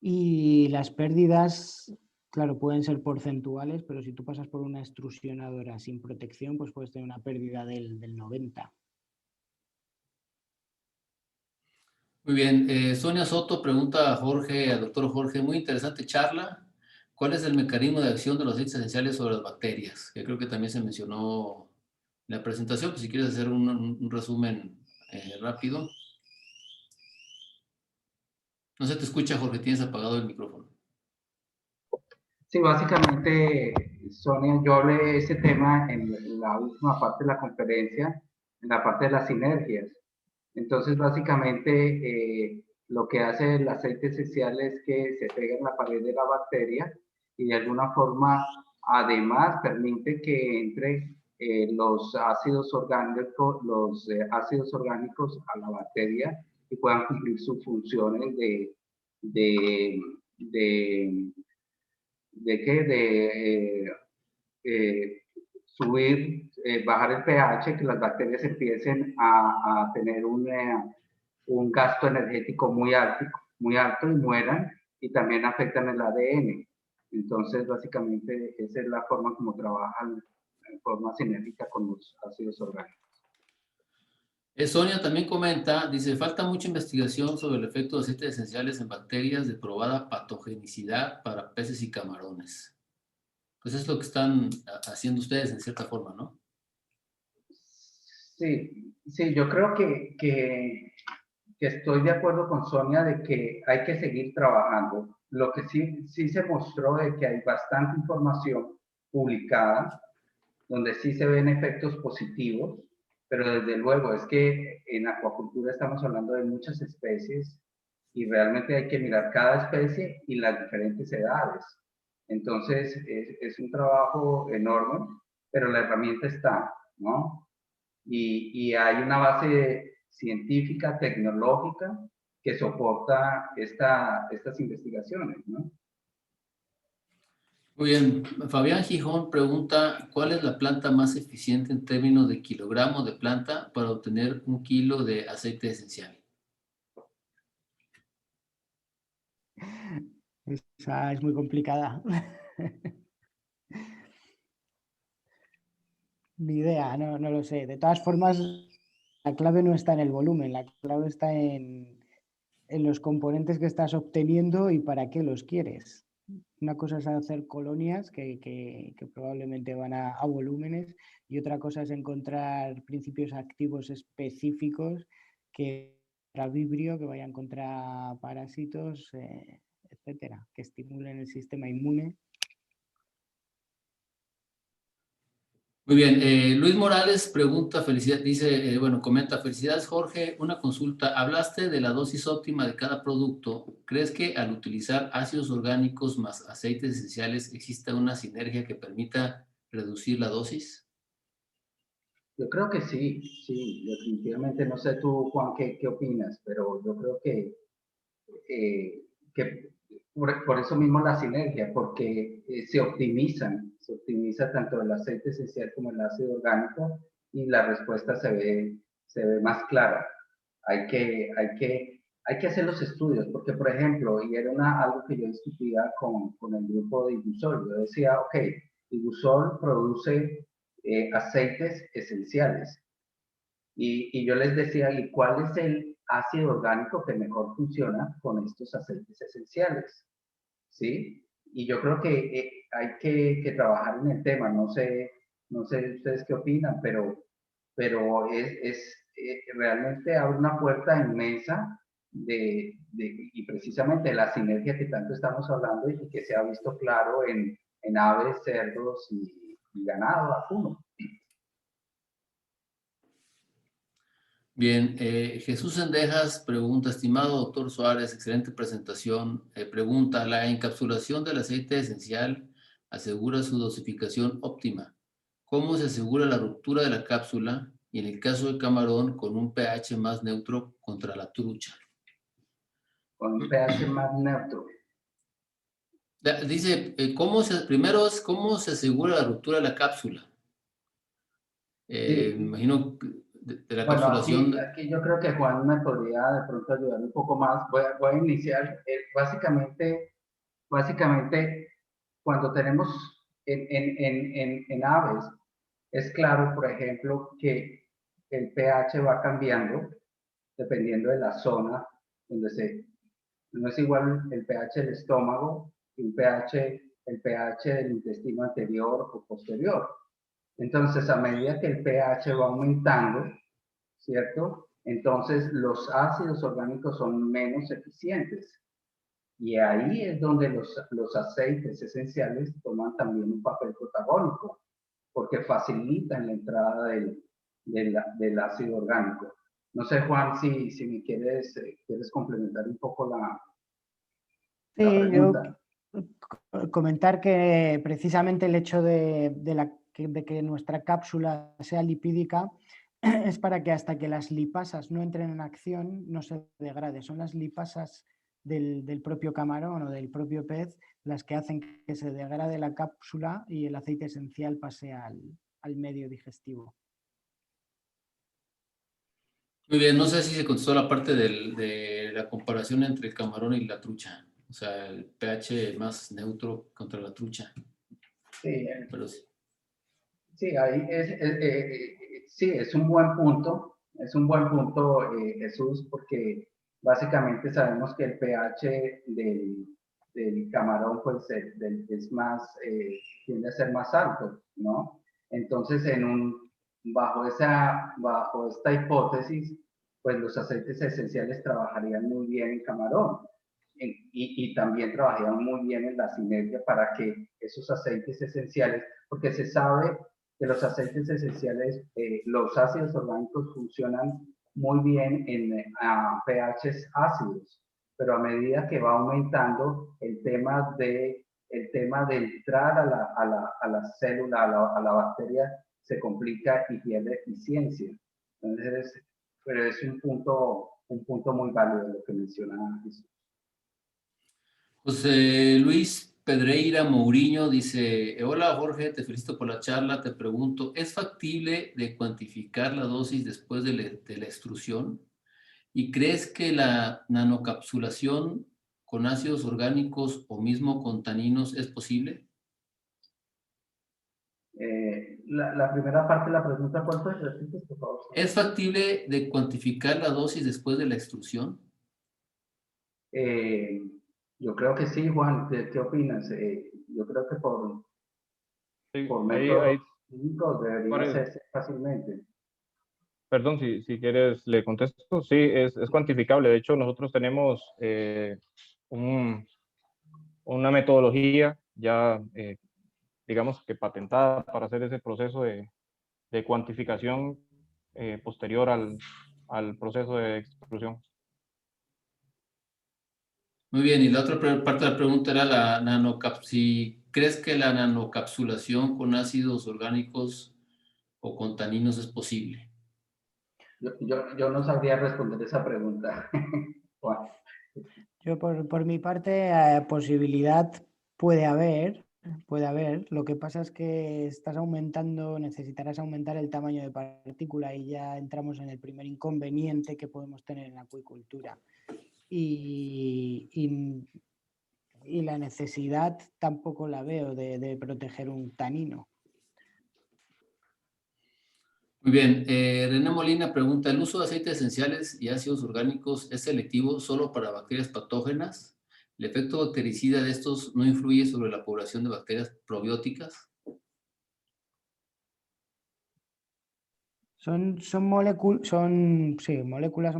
Y las pérdidas, claro, pueden ser porcentuales, pero si tú pasas por una extrusionadora sin protección, pues puedes tener una pérdida del 90%.
Muy bien. Sonia Soto pregunta al doctor Jorge, muy interesante charla. ¿Cuál es el mecanismo de acción de los aceites esenciales sobre las bacterias? Que creo que también se mencionó en la presentación, pues si quieres hacer un resumen rápido. No se te escucha, Jorge, tienes apagado el micrófono.
Sí, básicamente, Sonia, yo hablé de ese tema en la última parte de la conferencia, en la parte de las sinergias. Entonces, básicamente, lo que hace el aceite esencial es que se pega en la pared de la bacteria y de alguna forma, además, permite que entre los ácidos orgánicos a la bacteria y puedan cumplir sus funciones de subir, bajar el pH, que las bacterias empiecen a tener un gasto energético muy alto y mueran, y también afectan el ADN. Entonces, básicamente, esa es la forma como trabajan en forma sinérgica con los ácidos orgánicos.
Sonia también comenta, dice, falta mucha investigación sobre el efecto de aceites esenciales en bacterias de probada patogenicidad para peces y camarones. Pues es lo que están haciendo ustedes en cierta forma, ¿no?
Sí, yo creo que estoy de acuerdo con Sonia de que hay que seguir trabajando. Lo que sí se mostró es que hay bastante información publicada donde sí se ven efectos positivos, pero desde luego es que en acuacultura estamos hablando de muchas especies y realmente hay que mirar cada especie y las diferentes edades. Entonces es un trabajo enorme, pero la herramienta está, ¿no? Y hay una base científica, tecnológica, que soporta estas investigaciones, ¿no?
Muy bien. Fabián Gijón pregunta, ¿cuál es la planta más eficiente en términos de kilogramo de planta para obtener 1 kilo de aceite esencial?
Esa es muy complicada. Ni idea, no lo sé. De todas formas, la clave no está en el volumen, la clave está en los componentes que estás obteniendo y para qué los quieres. Una cosa es hacer colonias que probablemente van a volúmenes, y otra cosa es encontrar principios activos específicos que contra vibrio, que vayan contra parásitos, etcétera, que estimulen el sistema inmune.
Muy bien. Luis Morales pregunta, dice, comenta, felicidades Jorge, una consulta, hablaste de la dosis óptima de cada producto, ¿crees que al utilizar ácidos orgánicos más aceites esenciales exista una sinergia que permita reducir la dosis?
Yo creo que sí, definitivamente. No sé tú, Juan, qué opinas, pero yo creo que por eso mismo la sinergia, porque se optimiza tanto el aceite esencial como el ácido orgánico y la respuesta se ve más clara. hay que hacer los estudios, porque por ejemplo, y era algo que yo discutía con el grupo de Igusol, yo decía, ok, Igusol produce aceites esenciales, y yo les decía, ¿y cuál es el ácido orgánico que mejor funciona con estos aceites esenciales? ¿Sí? Y yo creo que hay que trabajar en el tema, no sé ustedes qué opinan, pero realmente abre una puerta inmensa y precisamente la sinergia que tanto estamos hablando y que se ha visto claro en aves, cerdos y ganado vacuno.
Bien, Jesús Sendejas pregunta, estimado doctor Suárez, excelente presentación. Pregunta, ¿la encapsulación del aceite esencial asegura su dosificación óptima? ¿Cómo se asegura la ruptura de la cápsula y en el caso del camarón con un pH más neutro contra la trucha?
Con un pH más neutro.
Dice, primero es cómo se asegura la ruptura de la cápsula.
Sí.
Me imagino de la
Bueno,
capsulación.
aquí yo creo que Juan me podría de pronto ayudar un poco más. Voy a iniciar. Básicamente, cuando tenemos en aves, es claro, por ejemplo, que el pH va cambiando dependiendo de la zona donde no es igual el pH del estómago que el pH del intestino anterior o posterior. Entonces, a medida que el pH va aumentando, ¿cierto? Entonces, los ácidos orgánicos son menos eficientes. Y ahí es donde los aceites esenciales toman también un papel protagónico, porque facilitan la entrada del ácido orgánico. No sé, Juan, si me quieres complementar un poco la pregunta.
Yo comentar que precisamente el hecho de que nuestra cápsula sea lipídica es para que hasta que las lipasas no entren en acción no se degrade. Son las lipasas del propio camarón o del propio pez las que hacen que se degrade la cápsula y el aceite esencial pase al medio digestivo.
Muy bien, no sé si se contestó la parte de la comparación entre el camarón y la trucha. O sea, el pH más neutro contra la trucha.
Sí,
pero sí.
Sí, ahí sí, es un buen punto. Es un buen punto, Jesús, porque básicamente sabemos que el pH del camarón pues, es más, tiende a ser más alto, ¿no? Entonces, bajo esta hipótesis, pues los aceites esenciales trabajarían muy bien en camarón y también trabajarían muy bien en la sinergia para que esos aceites esenciales, porque se sabe que los aceites esenciales, los ácidos orgánicos funcionan muy bien en pHs ácidos, pero a medida que va aumentando el tema de entrar a la célula, a la bacteria, se complica y pierde eficiencia. Entonces, pero es un punto muy válido lo que menciona Jesús.
José Luis Pedreira Mourinho dice, hola Jorge, te felicito por la charla, te pregunto, ¿es factible de cuantificar la dosis después de la extrusión? ¿Y crees que la nanocapsulación con ácidos orgánicos o mismo con taninos es posible?
La primera parte de la pregunta, ¿cuál fue? Repites, por favor.
¿Es factible de cuantificar la dosis después de la extrusión?
Yo creo que sí, Juan. ¿Qué opinas? Yo creo que por métodos químicos debería hacerse fácilmente.
Perdón, si quieres le contesto. Sí, es cuantificable. De hecho, nosotros tenemos una metodología ya, digamos que patentada para hacer ese proceso de cuantificación posterior al proceso de extrusión.
Muy bien, y la otra parte de la pregunta era si crees que la nanocapsulación con ácidos orgánicos o con taninos es posible.
Yo no sabría responder esa pregunta, Juan.
Yo por mi parte, posibilidad puede haber, Puede haber. Lo que pasa es que necesitarás aumentar el tamaño de partícula y ya entramos en el primer inconveniente que podemos tener en la acuicultura. Y la necesidad tampoco la veo de proteger un tanino.
Muy bien. René Molina pregunta, ¿el uso de aceites esenciales y ácidos orgánicos es selectivo solo para bacterias patógenas? ¿El efecto bactericida de estos no influye sobre la población de bacterias probióticas?
Son moléculas, son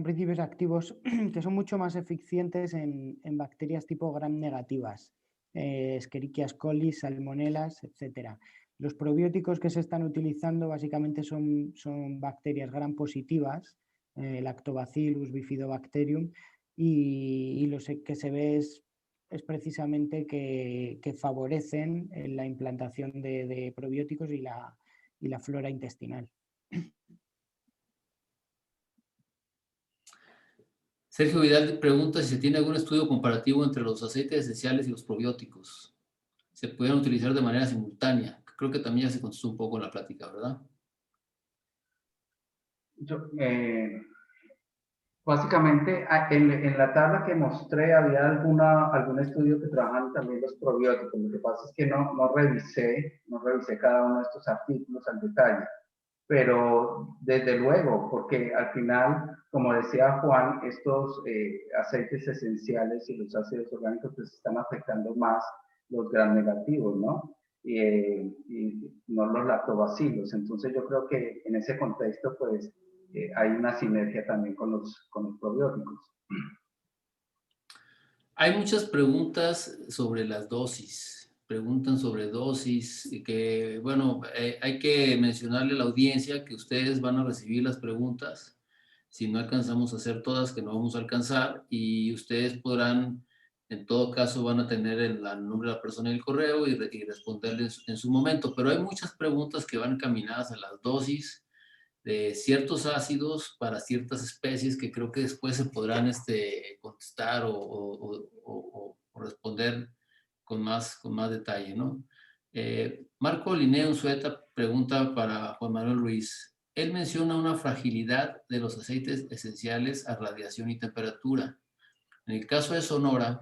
principios activos que son mucho más eficientes en bacterias tipo gram negativas, Escherichia coli, salmonelas, etc. Los probióticos que se están utilizando básicamente son bacterias gram positivas, Lactobacillus, Bifidobacterium, y lo que se ve es precisamente que favorecen la implantación de probióticos y la flora intestinal.
Sergio Vidal pregunta si se tiene algún estudio comparativo entre los aceites esenciales y los probióticos. ¿Se pueden utilizar de manera simultánea? Creo que también ya se contestó un poco en la plática, ¿verdad?
Básicamente, en la tabla que mostré había algún estudio que trabajan también los probióticos. Lo que pasa es que no revisé cada uno de estos artículos al detalle. Pero desde luego, porque al final, como decía Juan, estos aceites esenciales y los ácidos orgánicos pues están afectando más los gram negativos, ¿no? Y no los lactobacilos. Entonces yo creo que en ese contexto pues hay una sinergia también con los probióticos.
Hay muchas preguntas sobre las dosis. Preguntan sobre dosis y que, bueno, hay que mencionarle a la audiencia que ustedes van a recibir las preguntas. Si no alcanzamos a hacer todas, que no vamos a alcanzar, y ustedes podrán, en todo caso, van a tener el nombre de la persona y el correo y responderles en su momento. Pero hay muchas preguntas que van encaminadas a las dosis de ciertos ácidos para ciertas especies que creo que después se podrán contestar o responder con más detalle, ¿no? Marco Linneo Unzueta pregunta para Juan Manuel Ruiz. Él menciona una fragilidad de los aceites esenciales a radiación y temperatura. En el caso de Sonora,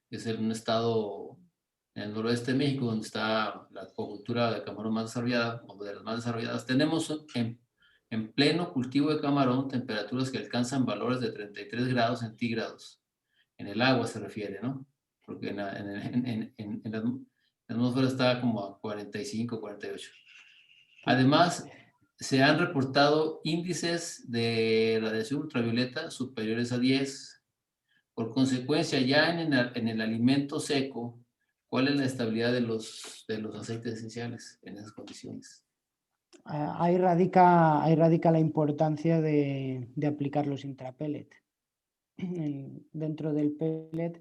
que es un estado en el noroeste de México, donde está la acuicultura de camarón más desarrollada, o de las más desarrolladas, tenemos en pleno cultivo de camarón temperaturas que alcanzan valores de 33 grados centígrados. En el agua se refiere, ¿no? Porque en la atmósfera está como a 45, 48. Además, se han reportado índices de radiación ultravioleta superiores a 10. Por consecuencia, ya en el alimento seco, ¿cuál es la estabilidad de los aceites esenciales en esas condiciones?
Ahí radica la importancia de aplicar los intrapellet. Dentro del pellet,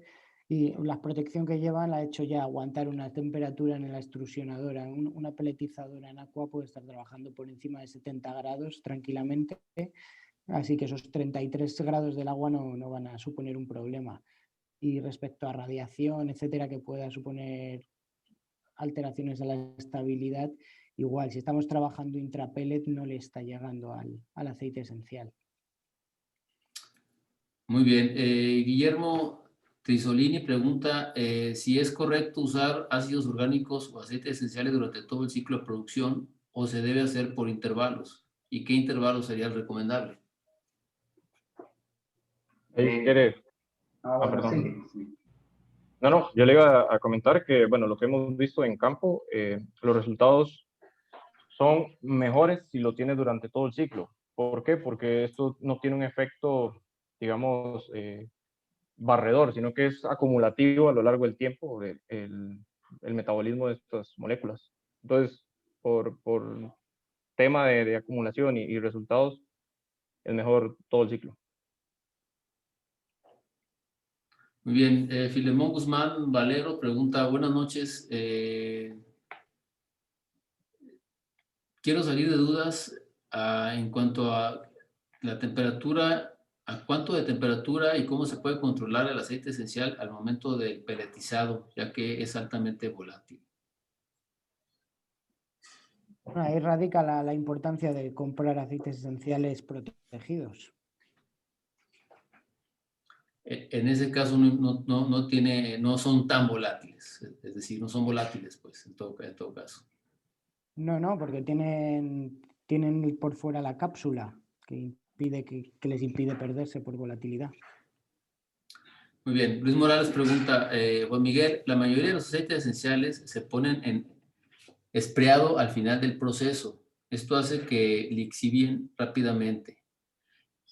y la protección que llevan la ha hecho ya aguantar una temperatura en la extrusionadora. Una pelletizadora en aqua puede estar trabajando por encima de 70 grados tranquilamente, así que esos 33 grados del agua no van a suponer un problema. Y respecto a radiación, etcétera, que pueda suponer alteraciones a la estabilidad, igual, si estamos trabajando intrapellet no le está llegando al aceite esencial.
Muy bien. Guillermo Trisolini pregunta si es correcto usar ácidos orgánicos o aceites esenciales durante todo el ciclo de producción o se debe hacer por intervalos y qué intervalo sería el recomendable.
¿Quieres?
Bueno,
perdón.
sí.
No, yo le iba a comentar que, bueno, lo que hemos visto en campo, los resultados son mejores si lo tienes durante todo el ciclo. ¿Por qué? Porque esto no tiene un efecto, digamos, barredor, sino que es acumulativo a lo largo del tiempo el metabolismo de estas moléculas. Entonces, por tema de acumulación y resultados, es mejor todo el ciclo.
Muy bien. Filemón Guzmán Valero pregunta, buenas noches. Quiero salir de dudas en cuanto a la temperatura, a cuánto de temperatura y cómo se puede controlar el aceite esencial al momento del peletizado, ya que es altamente volátil.
Bueno, ahí radica la importancia de comprar aceites esenciales protegidos.
En ese caso no son tan volátiles, es decir, no son volátiles, pues, en todo caso.
No, porque tienen por fuera la cápsula que les impide perderse por volatilidad.
Muy bien, Luis Morales pregunta, Juan Miguel, la mayoría de los aceites esenciales se ponen en espreado al final del proceso. Esto hace que lixivien rápidamente.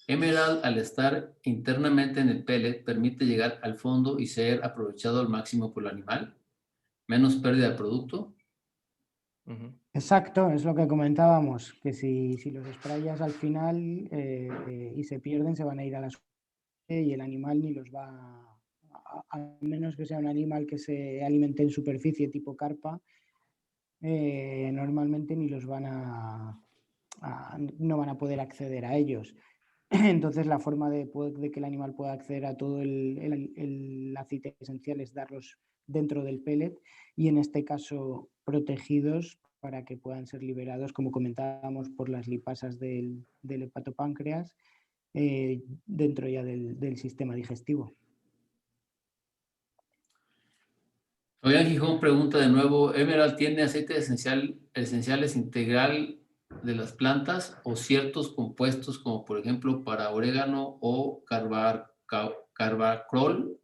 Emerald, al estar internamente en el pellet, permite llegar al fondo y ser aprovechado al máximo por el animal. Menos pérdida de producto.
Exacto, es lo que comentábamos, que si los sprayas al final y se pierden, se van a ir a la superficie y el animal ni los va a menos que sea un animal que se alimente en superficie tipo carpa, normalmente ni los van no van a poder acceder a ellos. Entonces la forma de que el animal pueda acceder a todo el aceite esencial es darlos dentro del pellet y en este caso protegidos para que puedan ser liberados, como comentábamos, por las lipasas del hepatopáncreas dentro ya del sistema digestivo.
Fabián Gijón pregunta de nuevo, ¿Emerald tiene aceite esenciales integral de las plantas o ciertos compuestos como por ejemplo para orégano o carbacrol,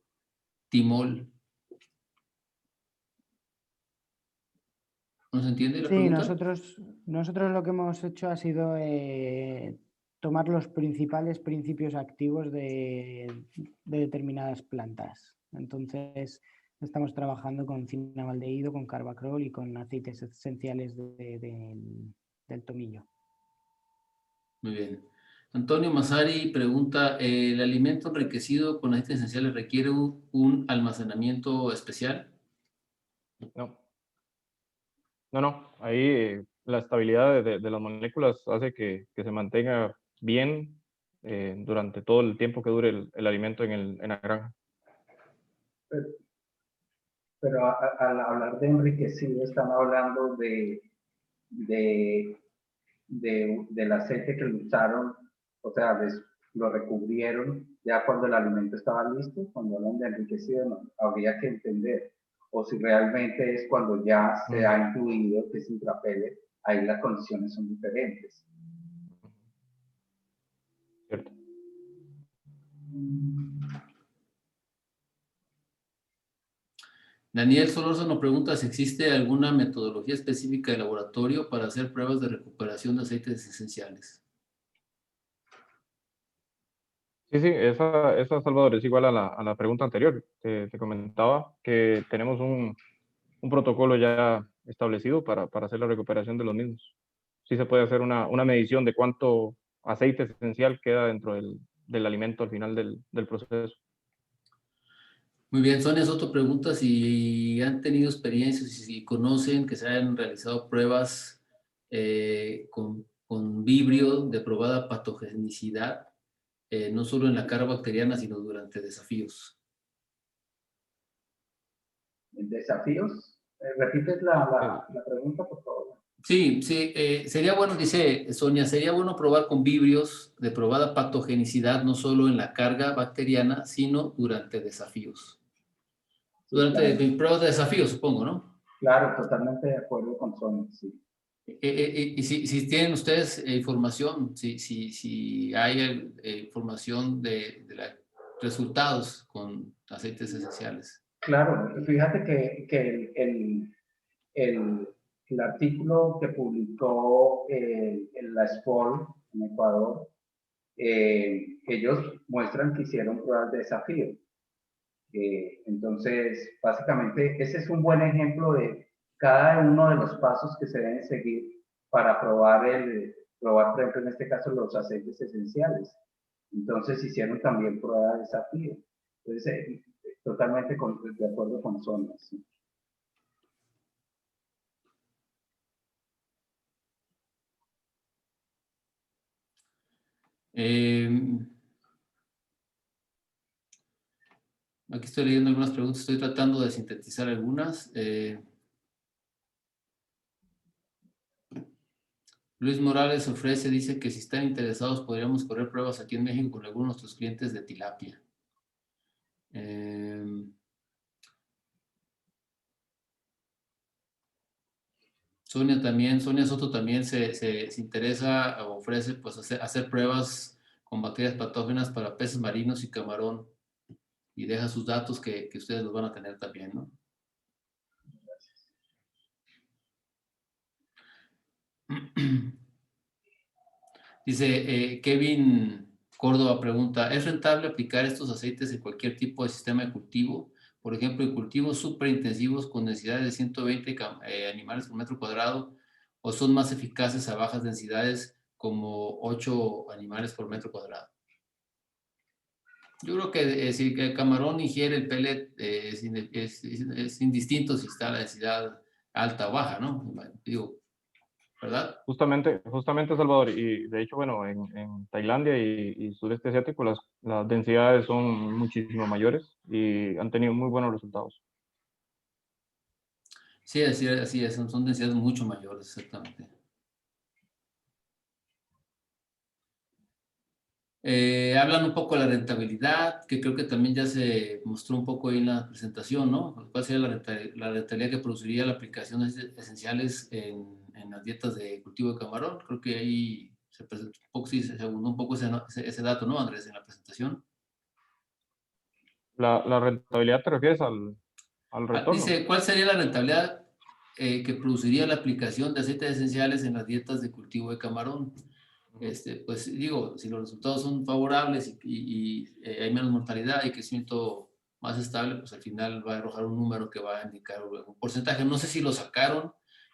timol? ¿No se entiende la pregunta?
Nosotros lo que hemos hecho ha sido tomar los principales principios activos de determinadas plantas. Entonces, estamos trabajando con cinamaldehído, con carbacrol y con aceites esenciales del tomillo.
Muy bien. Antonio Masari pregunta, ¿el alimento enriquecido con aceites esenciales requiere un almacenamiento especial?
No. Ahí la estabilidad de las moléculas hace que se mantenga bien durante todo el tiempo que dure el alimento en la granja.
Pero al hablar de enriquecido, están hablando del aceite que lo usaron, o sea, lo recubrieron ya cuando el alimento estaba listo. Cuando hablan de enriquecido, no, habría que entender. O si realmente es cuando ya se ha incluido que es intrapellet, ahí las condiciones son diferentes.
Cierto.
Daniel Solórzano pregunta si existe alguna metodología específica de laboratorio para hacer pruebas de recuperación de aceites esenciales.
Sí, esa Salvador, es igual a la pregunta anterior. Te comentaba que tenemos un protocolo ya establecido para hacer la recuperación de los mismos. Sí se puede hacer una medición de cuánto aceite esencial queda dentro del alimento al final del proceso.
Muy bien, Sonia Soto pregunta si han tenido experiencias y si conocen que se hayan realizado pruebas con vibrio de probada patogenicidad, no solo en la carga bacteriana, sino durante desafíos.
¿Desafíos? ¿Repites la pregunta, por favor?
Sí, sería bueno, dice Sonia, sería bueno probar con vibrios de probada patogenicidad, no solo en la carga bacteriana, sino durante desafíos. Durante pruebas de desafíos, supongo, ¿no?
Claro, totalmente de acuerdo con Sonia, sí.
Y si tienen ustedes información, si hay información de resultados con aceites esenciales.
Claro, fíjate que el artículo que publicó la SPOL en Ecuador, ellos muestran que hicieron pruebas de desafío. Entonces, básicamente, ese es un buen ejemplo de cada uno de los pasos que se deben seguir para probar, por ejemplo, en este caso, los aceites esenciales. Entonces, hicieron también pruebas de desafío. Entonces, totalmente de acuerdo con Sonia. ¿Sí?
Aquí estoy leyendo algunas preguntas, estoy tratando de sintetizar algunas. Luis Morales ofrece, dice que si están interesados podríamos correr pruebas aquí en México con algunos de nuestros clientes de tilapia. Sonia Soto también se interesa o ofrece pues hacer pruebas con bacterias patógenas para peces marinos y camarón, y deja sus datos que ustedes los van a tener también, ¿no? Dice Kevin Córdoba pregunta, ¿es rentable aplicar estos aceites en cualquier tipo de sistema de cultivo? Por ejemplo, en cultivos súper intensivos con densidades de 120 animales por metro cuadrado, ¿o son más eficaces a bajas densidades como 8 animales por metro cuadrado? Yo creo que si el camarón ingiere el pellet es indistinto si está a la densidad alta o baja, ¿no? Digo, ¿verdad?
Justamente, Salvador, y de hecho, bueno, en Tailandia y sudeste asiático las densidades son muchísimo mayores y han tenido muy buenos resultados.
Sí, así es, son densidades mucho mayores, exactamente. Hablan un poco de la rentabilidad, que creo que también ya se mostró un poco ahí en la presentación, ¿no? ¿Cuál sería la rentabilidad que produciría la aplicación de esenciales en las dietas de cultivo de camarón? Creo que ahí se presentó un poco, sí, se abundó un poco ese dato, ¿no, Andrés, en la presentación?
¿La rentabilidad te refieres al retorno?
Dice, ¿cuál sería la rentabilidad que produciría la aplicación de aceites esenciales en las dietas de cultivo de camarón? Pues digo, si los resultados son favorables y hay menos mortalidad y crecimiento más estable, pues al final va a arrojar un número que va a indicar un porcentaje. No sé si lo sacaron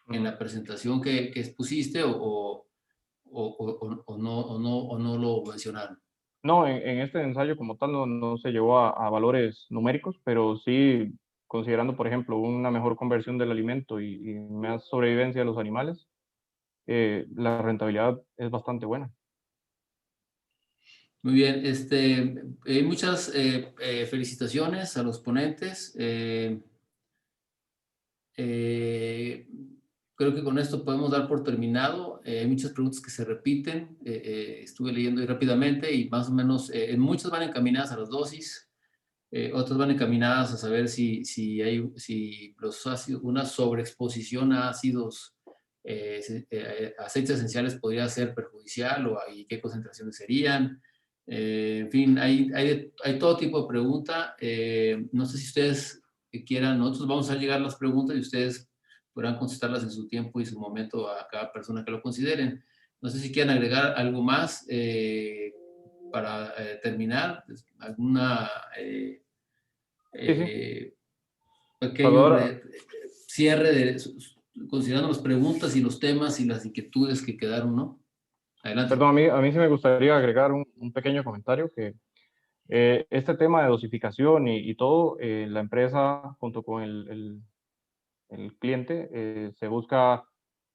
en la presentación que expusiste o no lo mencionaron.
No, en este ensayo como tal no se llevó a valores numéricos, pero sí considerando, por ejemplo, una mejor conversión del alimento y más sobrevivencia de los animales, la rentabilidad es bastante buena.
Muy bien, muchas felicitaciones a los ponentes. Creo que con esto podemos dar por terminado. Hay muchas preguntas que se repiten. Estuve leyendo ahí rápidamente y más o menos muchas van encaminadas a las dosis, otras van encaminadas a saber si los ácidos, una sobreexposición a ácidos, aceites esenciales podría ser perjudicial y qué concentraciones serían. En fin, hay todo tipo de pregunta. No sé si ustedes quieran, nosotros vamos a llegar las preguntas y ustedes podrán contestarlas en su tiempo y su momento a cada persona que lo consideren. No sé si quieren agregar algo más para terminar, alguna
Sí.
pequeño
Salvador,
cierre considerando las preguntas y los temas y las inquietudes que quedaron, ¿no? Adelante.
perdón, a mí sí me gustaría agregar un pequeño comentario que este tema de dosificación y todo, la empresa junto con el cliente se busca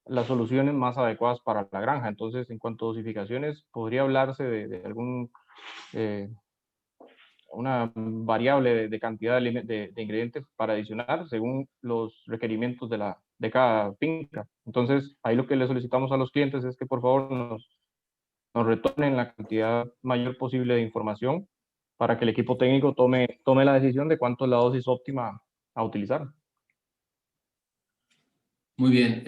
las soluciones más adecuadas para la granja. Entonces, en cuanto a dosificaciones, podría hablarse de algún una variable de cantidad de ingredientes para adicionar según los requerimientos de cada finca. Entonces, ahí lo que le solicitamos a los clientes es que por favor nos retornen la cantidad mayor posible de información para que el equipo técnico tome la decisión de cuánto es la dosis óptima a utilizar.
Muy bien.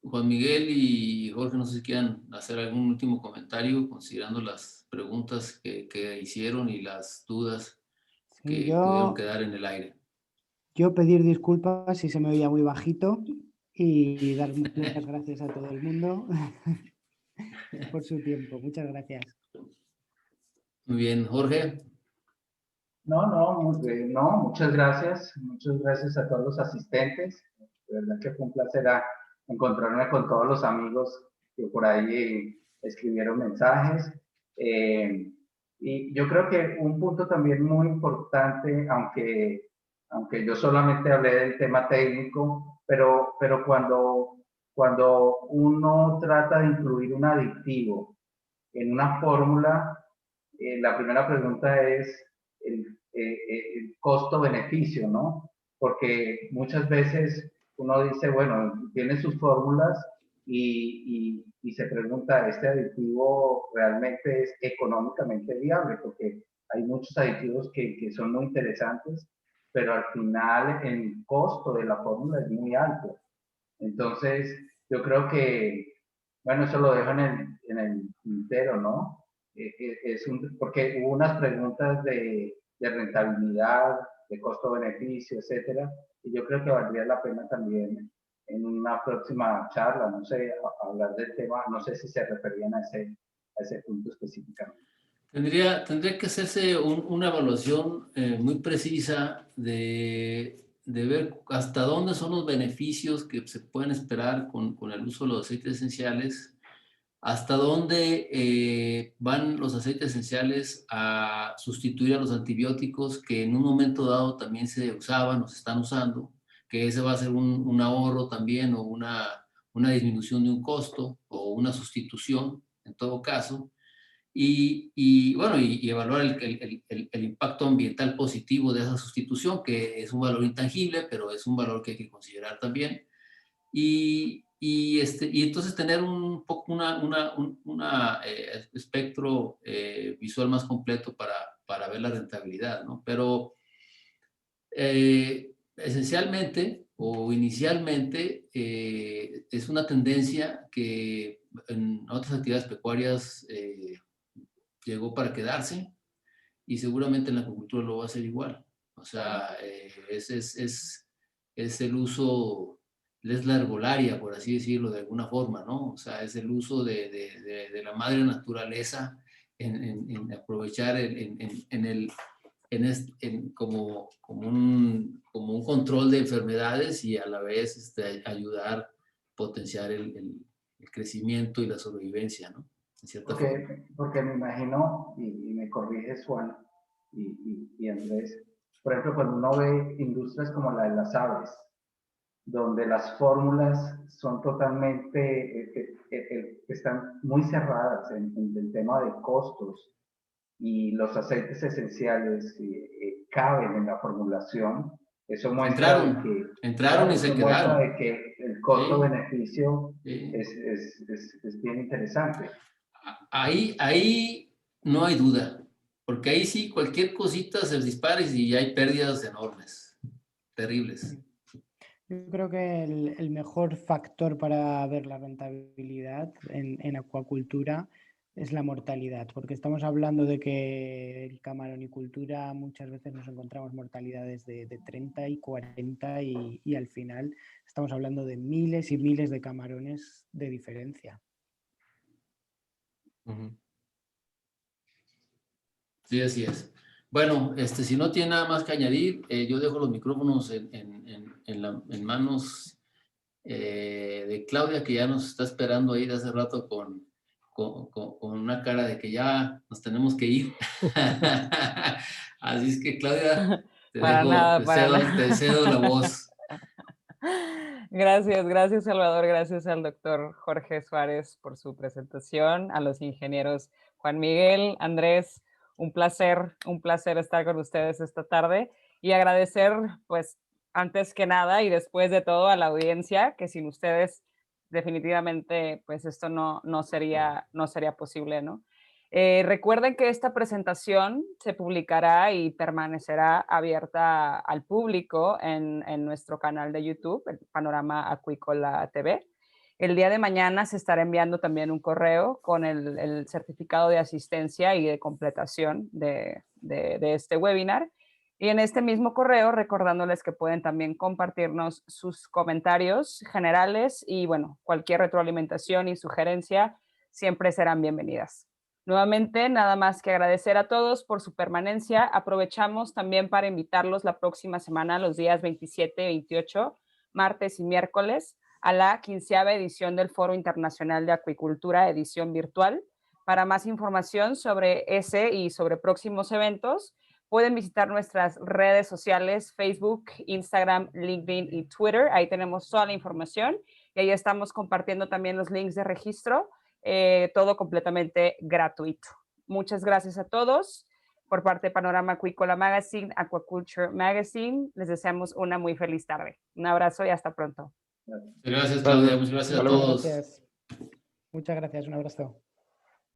Juan Miguel y Jorge, no sé si quieran hacer algún último comentario considerando las preguntas que hicieron y las dudas que pudieron quedar en el aire.
Yo pedir disculpas si se me oía muy bajito y dar muchas gracias a todo el mundo por su tiempo. Muchas gracias.
Muy bien, Jorge.
No, muchas gracias. Muchas gracias a todos los asistentes. De verdad que fue un placer encontrarme con todos los amigos que por ahí escribieron mensajes. Y yo creo que un punto también muy importante, aunque yo solamente hablé del tema técnico, pero cuando uno trata de incluir un aditivo en una fórmula, la primera pregunta es el costo-beneficio, ¿no? Porque muchas veces uno dice, bueno, tiene sus fórmulas y se pregunta, ¿este aditivo realmente es económicamente viable? Porque hay muchos aditivos que son muy interesantes, pero al final el costo de la fórmula es muy alto. Entonces, yo creo que, bueno, eso lo dejo en el tintero, ¿no? Porque hubo unas preguntas de rentabilidad, de costo-beneficio, etcétera, y yo creo que valdría la pena también en una próxima charla, no sé, hablar del tema, no sé si se referían a ese punto específicamente.
Tendría que hacerse una evaluación muy precisa de ver hasta dónde son los beneficios que se pueden esperar con el uso de los aceites esenciales, hasta dónde van los aceites esenciales a sustituir a los antibióticos que en un momento dado también se usaban o se están usando, que ese va a ser un ahorro también o una disminución de un costo o una sustitución en todo caso. Bueno, y evaluar el impacto ambiental positivo de esa sustitución, que es un valor intangible, pero es un valor que hay que considerar también. Y entonces tener un poco un espectro visual más completo para ver la rentabilidad, ¿no? Pero esencialmente o inicialmente es una tendencia que en otras actividades pecuarias llegó para quedarse y seguramente en la acuicultura lo va a hacer igual. O sea, es el uso, es la herbolaria, por así decirlo, de alguna forma, ¿no? O sea, es el uso de la madre naturaleza en aprovechar como un control de enfermedades y a la vez ayudar, potenciar el crecimiento y la sobrevivencia, ¿no? En cierta forma.
Porque me imagino, y me corriges Juan y Andrés, por ejemplo, cuando uno ve industrias como la de las aves, donde las fórmulas son totalmente, están muy cerradas en el tema de costos y los aceites esenciales caben en la formulación, eso muestra
entraron y se quedaron.
De que el costo-beneficio
Sí.
es bien interesante.
Ahí no hay duda, porque ahí sí cualquier cosita se dispara y hay pérdidas enormes, terribles.
Yo creo que el mejor factor para ver la rentabilidad en acuacultura es la mortalidad, porque estamos hablando de que en camaronicultura muchas veces nos encontramos mortalidades de 30 y 40 y al final estamos hablando de miles y miles de camarones de diferencia.
Sí, así es. Bueno, si no tiene nada más que añadir, yo dejo los micrófonos en manos de Claudia, que ya nos está esperando ahí de hace rato con una cara de que ya nos tenemos que ir. Así es que, Claudia, te cedo la voz.
Gracias Salvador, gracias al doctor Jorge Suárez por su presentación, a los ingenieros Juan Miguel, Andrés, un placer estar con ustedes esta tarde y agradecer, pues, antes que nada y después de todo a la audiencia, que sin ustedes definitivamente, pues, esto no sería posible, ¿no? Recuerden que esta presentación se publicará y permanecerá abierta al público en nuestro canal de YouTube, el Panorama Acuícola TV. El día de mañana se estará enviando también un correo con el certificado de asistencia y de completación de este webinar. Y en este mismo correo, recordándoles que pueden también compartirnos sus comentarios generales y, bueno, cualquier retroalimentación y sugerencia siempre serán bienvenidas. Nuevamente, nada más que agradecer a todos por su permanencia. Aprovechamos también para invitarlos la próxima semana, los días 27 y 28, martes y miércoles, a la 15ª edición del Foro Internacional de Acuicultura, edición virtual. Para más información sobre ese y sobre próximos eventos, pueden visitar nuestras redes sociales, Facebook, Instagram, LinkedIn y Twitter. Ahí tenemos toda la información y ahí estamos compartiendo también los links de registro. Todo completamente gratuito. Muchas gracias a todos. Por parte de Panorama Acuícola Magazine, Aquaculture Magazine, les deseamos una muy feliz tarde. Un abrazo y hasta pronto.
Gracias, Claudia. Muchas gracias a todos.
Gracias. Muchas gracias. Un abrazo.